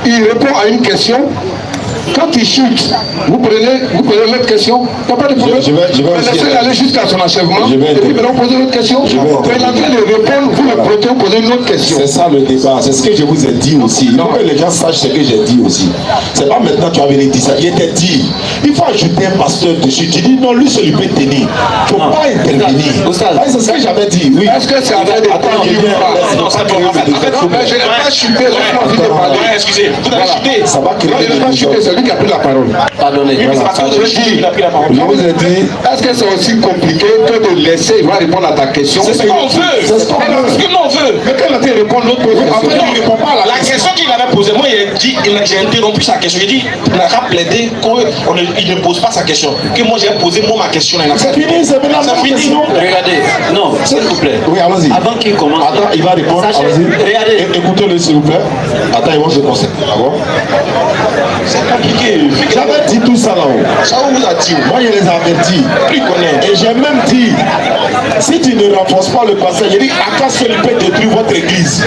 Il répond à une question. Quand il chute, vous prenez l'autre question, il n'y a pas de problème. Laissez aller jusqu'à son achèvement, et puis maintenant posez une autre question. Mais il est en train de répondre, vous le prêtez, vous posez une autre question. C'est ça le débat, c'est ce que je vous ai dit aussi. Il faut que les gens sachent ce que j'ai dit aussi. C'est pas maintenant que tu avais dit ça, il était dit. Il faut ajouter un pasteur dessus. Tu dis non, lui seul il peut tenir. Il ne faut pas intervenir. C'est ce que j'avais dit, oui. Est-ce que c'est avec des temps qui vous parlent? Non, ça peut pas. Je n'ai pas chuté, laisse-moi envie de parler. Excusez, vous avez chuté. Ça va créer Je n'ai pas chuté, c'est lui qui a pris la parole. Pardonnez. Je vous ai dit, est-ce que c'est aussi compliqué que de laisser, il va répondre à ta question? C'est ce qu'on veut. C'est ce qu'on veut. Ce que nous on veut. Mais quand il a répondre l'autre question, après il ne répond pas à La question qu'il avait posée, moi j'ai interrompu sa question. J'ai dit, il n'a qu'à plaider qu'il ne pose pas sa question. Que moi j'ai posé ma question. C'est fini, c'est maintenant. C'est fini. Regardez, non, s'il vous plaît. Oui, allons-y. Avant qu'il commence. Attends, il va répondre. Regardez. Écoutez-le s'il vous plaît. Attends, ils vont se concentrer. D'accord? C'est compliqué. J'avais dit tout ça là-haut. Ça on vous a dit. Moi, je les avais dit. Plus connaître. Et j'ai même dit, si tu ne renforces pas le passage, j'ai dit, Akas seul peut détruire votre église.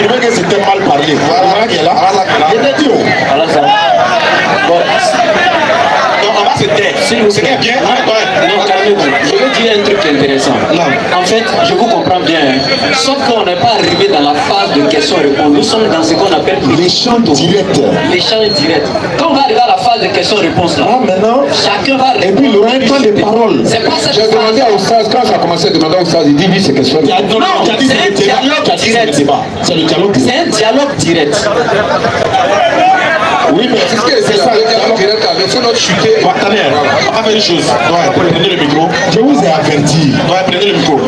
Il trouvait que c'était mal parlé. Voilà qui est là. Il était dit. Voilà ça. Bon. Donc on va se taire. C'est bien. Non, calmez-vous. Je vais dire un truc intéressant. En fait, je vous comprends bien. Sauf qu'on n'est pas arrivé dans la phase de questions-réponses. Nous sommes dans ce qu'on appelle l'échange direct. L'échange direct. Quand on va arriver à la phase de questions-réponses, là, maintenant, chacun va répondre. Et puis il aura un temps de parole. C'est pas ça. J'ai demandé à Oustaz, quand ça a commencé à demander à Oustaz, il dit oui, c'est question. Non, c'est un dialogue direct. C'est le dialogue direct. C'est un dialogue direct. Oui, mais c'est ce que c'est ça, le dialogue direct, laissez notre chuter. Partenaire, on va faire une chose. Prenez le micro. Je vous ai averti. Prenez le micro.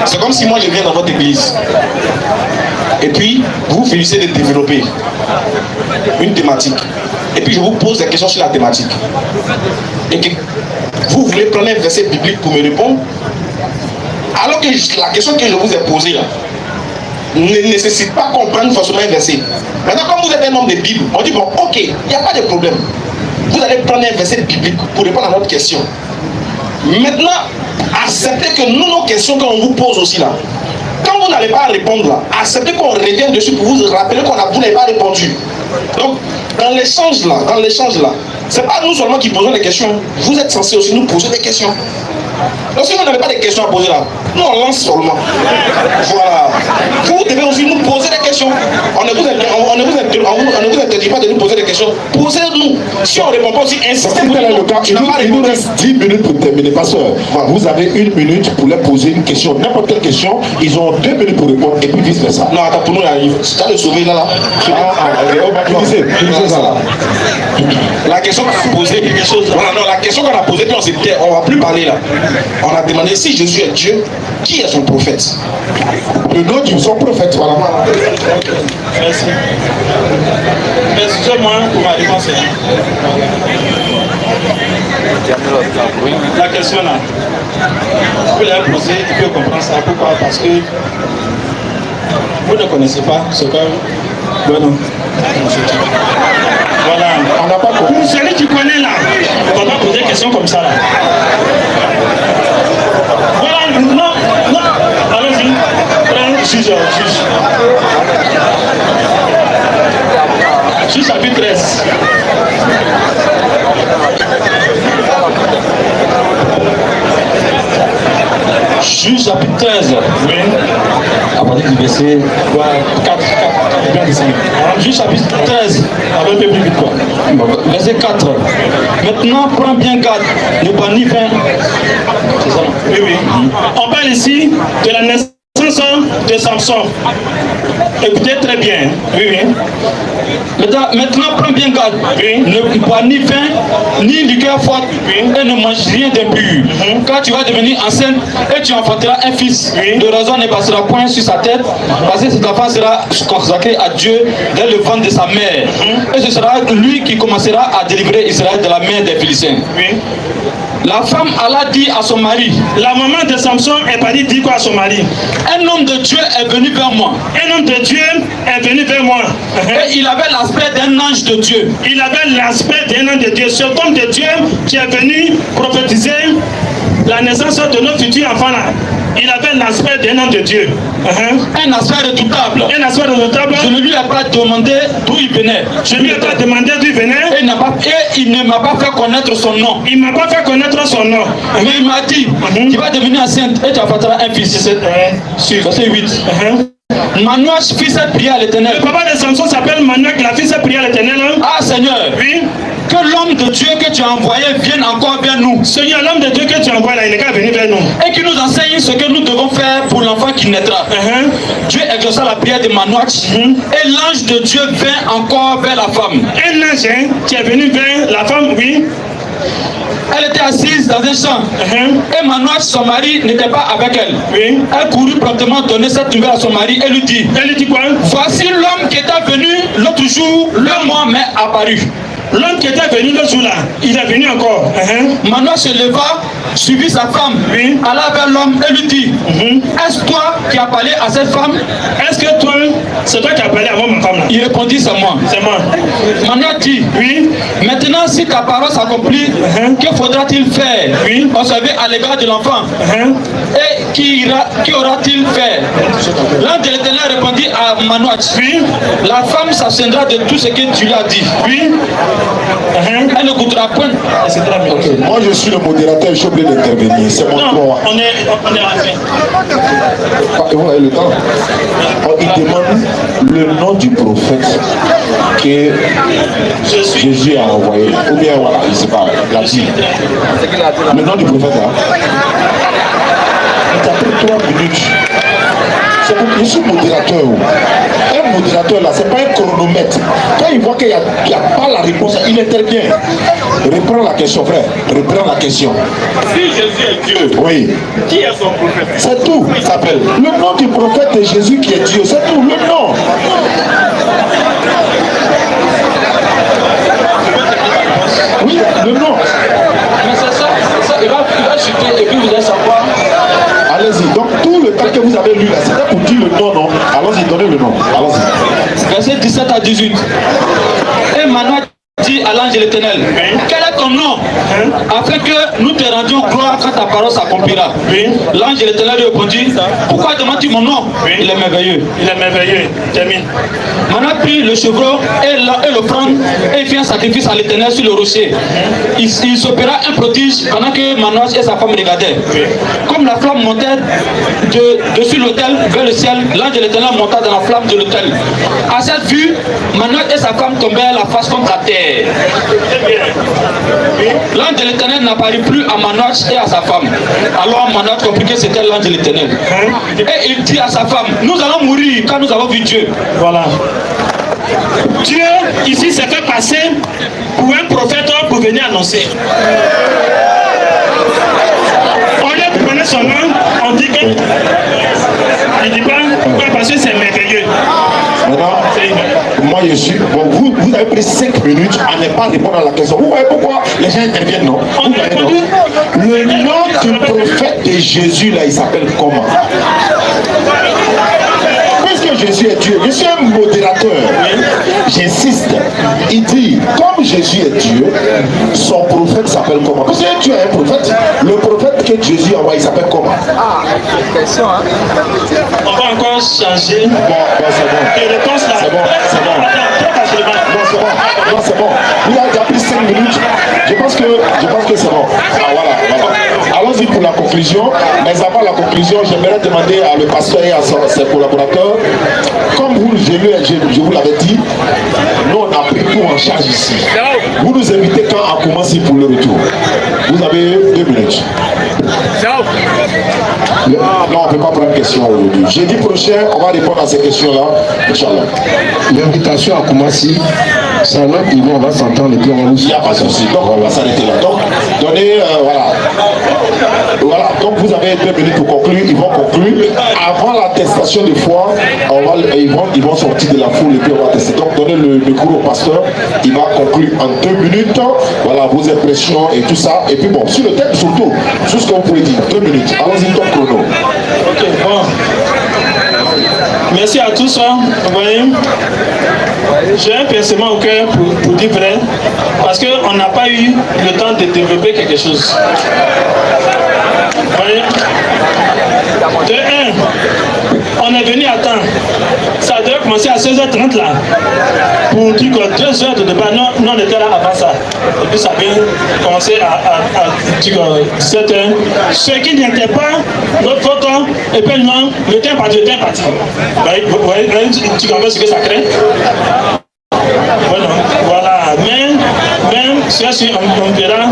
C'est comme si moi je viens dans votre église. Et puis, vous finissez de développer une thématique. Et puis, je vous pose des questions sur la thématique. Et que vous voulez prendre un verset biblique pour me répondre. Alors que la question que je vous ai posée là ne nécessite pas comprendre forcément un verset. Maintenant, comme vous êtes un homme de Bible, on dit bon, ok, il n'y a pas de problème. Vous allez prendre un verset biblique pour répondre à notre question. Maintenant, acceptez que nous, nos questions qu'on vous pose aussi là, quand vous n'allez pas répondre là, acceptez qu'on revienne dessus pour vous rappeler vous n'avez pas répondu. Donc, dans l'échange là, c'est pas nous seulement qui posons des questions. Vous êtes censés aussi nous poser des questions. Donc si vous n'avez pas de questions à poser là, nous on lance seulement. Voilà. Vous devez aussi nous poser des questions. On ne vous interdit pas de nous poser des questions. Posez-nous. Si on ne répond pas aussi, insistez. Il nous reste 10 minutes pour terminer. Pasteur, vous avez 1 minute pour leur poser une question. N'importe quelle question, ils ont 2 minutes pour répondre et puis vice versa. Non, attends, pour nous, il arrive. C'est ça le sauver là. La question qu'on a posée, quelque chose. Voilà, non, la question qu'on a posée, puis on s'est dit, on ne va plus parler là. On a demandé si Jésus est Dieu, qui est son prophète? Le nom de son prophète, voilà. Merci. Merci. Excusez-moi pour ma réponse. La question là, vous pouvez la poser, tu peux comprendre ça. Pourquoi? Parce que vous ne connaissez pas ce que... Bon, voilà, on n'a pas compris. Celui qui connaît là, on ne va pas poser des questions comme ça là. Voilà, non, allons-y. Juge. Juge chapitre 13. Juge chapitre 13. Oui. À partir du verset 4. Juge chapitre 13. Un peu plus vite quoi. Verset 4. Maintenant, prends bien garde, ne pas ni vin. C'est ça? Oui. On parle ici de la naissance de Samson. Écoutez très bien. Oui. Maintenant, prends bien garde. Oui. Ne bois ni vin, ni liqueur forte, et ne mange rien d'impur. Quand tu vas devenir enceinte et tu enfanteras un fils, de raison ne passera point sur sa tête, parce que cet enfant sera consacré à Dieu dès le ventre de sa mère. Et ce sera lui qui commencera à délivrer Israël de la main des Philistins. Oui. La femme alla dire à son mari, la maman de Samson est partie dire quoi à son mari? Un homme de Dieu est venu vers moi. Un homme de Dieu est venu vers moi. Et il avait l'aspect d'un ange de Dieu. Il avait l'aspect d'un ange de Dieu. Cet homme de Dieu qui est venu prophétiser la naissance de nos futurs enfants là. Il avait l'aspect d'un homme de Dieu. Un aspect redoutable. Un aspect redoutable. Je ne lui ai pas demandé d'où il venait. Je ne lui ai pas demandé d'où il venait. Et il ne m'a pas fait connaître son nom. Il ne m'a pas fait connaître son nom. Mais il m'a dit, tu vas devenir enceinte et tu enfanteras un fils. Verset 8. Manoach, fils et prière à l'Éternel. Le papa de Samson s'appelle Manoach, la fils et prière à l'Éternel. Ah Seigneur. Oui. Que l'homme de Dieu que tu as envoyé vienne encore vers nous. Seigneur, l'homme de Dieu que tu as envoyé là, il n'est qu'à venir vers nous. Et qu'il nous enseigne ce que nous devons faire pour l'enfant qui naîtra. Dieu exauça la prière de Manoach. Et l'ange de Dieu vint encore vers la femme. Un ange qui est venu vers la femme, oui. Elle était assise dans un champ. Et Manoach, son mari, n'était pas avec elle. Oui. Elle courut promptement donner cette nouvelle à son mari et lui dit, quoi? Voici l'homme qui était venu l'autre jour, le mois m'est apparu. L'homme qui était venu le jour là, il est venu encore. Manoach se leva, suivit sa femme, alla vers l'homme et lui dit, est-ce toi qui as parlé à cette femme? Est-ce que toi, c'est toi qui as parlé avant ma femme là? Il répondit, c'est moi. C'est moi. Manoach dit, oui. Maintenant, si ta parole s'accomplit, que faudra-t-il faire? Oui. Observer à l'égard de l'enfant. Et qui aura-t-il fait? L'ange de l'Éternel répondit à Manoach, oui. La femme s'abstiendra de tout ce que tu lui as dit. Oui. Elle ne goûtera point. Okay. Moi je suis le modérateur, je suis obligé d'intervenir. C'est mon droit. On est ravi. Vous avez le temps. Il demande le nom du prophète que Jésus a envoyé. Ou bien voilà, je ne sais pas, il a dit. Le nom du prophète là. Il t'a pris 3 minutes. C'est pour que je suis modérateur. Un modérateur là, c'est pas un chronomètre. Quand il voit qu'il n'y a pas la réponse, il intervient. Reprends la question, frère. Reprends la question. Si Jésus est Dieu, oui. Qui est son prophète? C'est tout. Il s'appelle. Le nom du prophète de Jésus qui est Dieu, c'est tout. Le nom. Oui, le nom. Mais c'est ça. Il va chuter et puis vous allez savoir. Allez-y. Donc tout le temps que vous avez lu là, c'était pour dire le nom, non? Allons-y, donnez le nom. Allons-y. Verset 17 à 18. Et Manoach dit à l'ange de l'Éternel, quel est ton nom? Afin que nous te rendions gloire quand ta parole s'accomplira. L'ange de l'Éternel lui répondit, pourquoi demandes-tu mon nom? Il est merveilleux. Il est merveilleux. Termine. Manoach prit le chevreau et l'offrande et fit un sacrifice à l'Éternel sur le rocher. Il s'opéra un prodige pendant que Manoach et sa femme regardaient. Comme la flamme montait dessus l'autel vers le ciel, l'ange de l'Éternel monta dans la flamme de l'autel. À cette vue, Manoach et sa femme tombèrent la face contre la terre. L'ange de l'Éternel n'apparut plus à Manoach et à sa femme. Alors Manoach comprit que c'était l'ange de l'Éternel. Et il dit à sa femme, nous allons mourir quand nous avons vu Dieu. Voilà. Dieu ici s'est fait passer pour un prophète pour venir annoncer. On lui prenait son nom, on dit que il dit pas pourquoi, parce que c'est merveilleux. Maintenant, moi je suis. Bon, vous avez pris 5 minutes à ne pas répondre à la question. Vous voyez pourquoi les gens interviennent, non? Vous voyez, non? Le nom du prophète de Jésus, là, il s'appelle comment? Puisque Jésus est Dieu, je suis un modérateur. J'insiste. Il dit, comme Jésus est Dieu, son prophète s'appelle comment? Parce que Dieu est un prophète. Le prophète que Jésus envoie, il s'appelle comment? On va encore changer. Bon, c'est bon. Les réponses là. C'est bon, c'est bon. Non, c'est bon. Non, c'est bon. Il a déjà pris 5 minutes. Je pense que c'est bon. Ah, voilà. Allons-y pour la conclusion. Mais avant la conclusion, j'aimerais demander à le pasteur et à ses collaborateurs, comme vous, je vous l'avais dit, nous on a pris tout en charge ici. Vous nous invitez quand on commence pour le retour. Vous avez 2 minutes. Non, on ne peut pas prendre une question aujourd'hui. Jeudi prochain, on va répondre à ces questions-là. Inch'Allah. L'invitation a commencé. C'est un autre niveau, on va s'entendre et puis on va vous... Il n'y a pas de souci. Donc on va s'arrêter là. Donc, donnez, voilà. Voilà, donc vous avez 2 minutes pour conclure. Ils vont conclure. Avant l'attestation de foi, ils vont sortir de la foule et puis on va tester. Donc donnez le micro au pasteur. Il va conclure en 2 minutes. Voilà vos impressions et tout ça. Et puis bon, sur le thème surtout, tout ce que vous pouvez dire. 2 minutes. Allons-y, top chrono. Ok, bon. Merci à tous. Vous voyez, j'ai un pincement au cœur pour dire vrai, parce qu'on n'a pas eu le temps de développer quelque chose. Vous voyez, de 1, on est venu à temps. Ça devait commencer à 16h30 là. Pour dire que 2 heures de débat, non, on était là avant ça. Et puis ça vient commencer à 17h. Ceux qui n'étaient pas, notre photo, et puis non, le temps parti, le temps parti. Vous voyez, tu comprends ce que ça crée? Voilà, même si on verra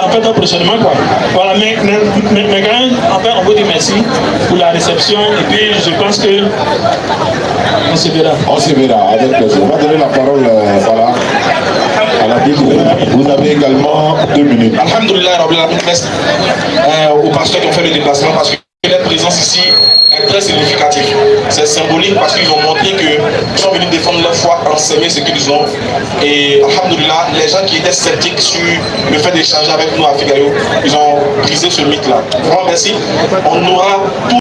en fait prochainement quoi. Voilà, mais quand même, en fait, on vous dit merci pour la réception et puis je pense que on se verra. On se verra avec plaisir. On va donner la parole voilà, à la Bible. Vous avez également 2 minutes. Alhamdulillah, merci aux pasteurs qui ont fait le déplacement parce que leur présence ici est très significative. C'est symbolique parce qu'ils ont montré qu'ils sont venus défendre leur foi, enseigner ce qu'ils ont. Et alhamdulillah, les gens qui étaient sceptiques sur le fait d'échanger avec nous à Figayo, ils ont brisé ce mythe-là. Vraiment merci. On aura tout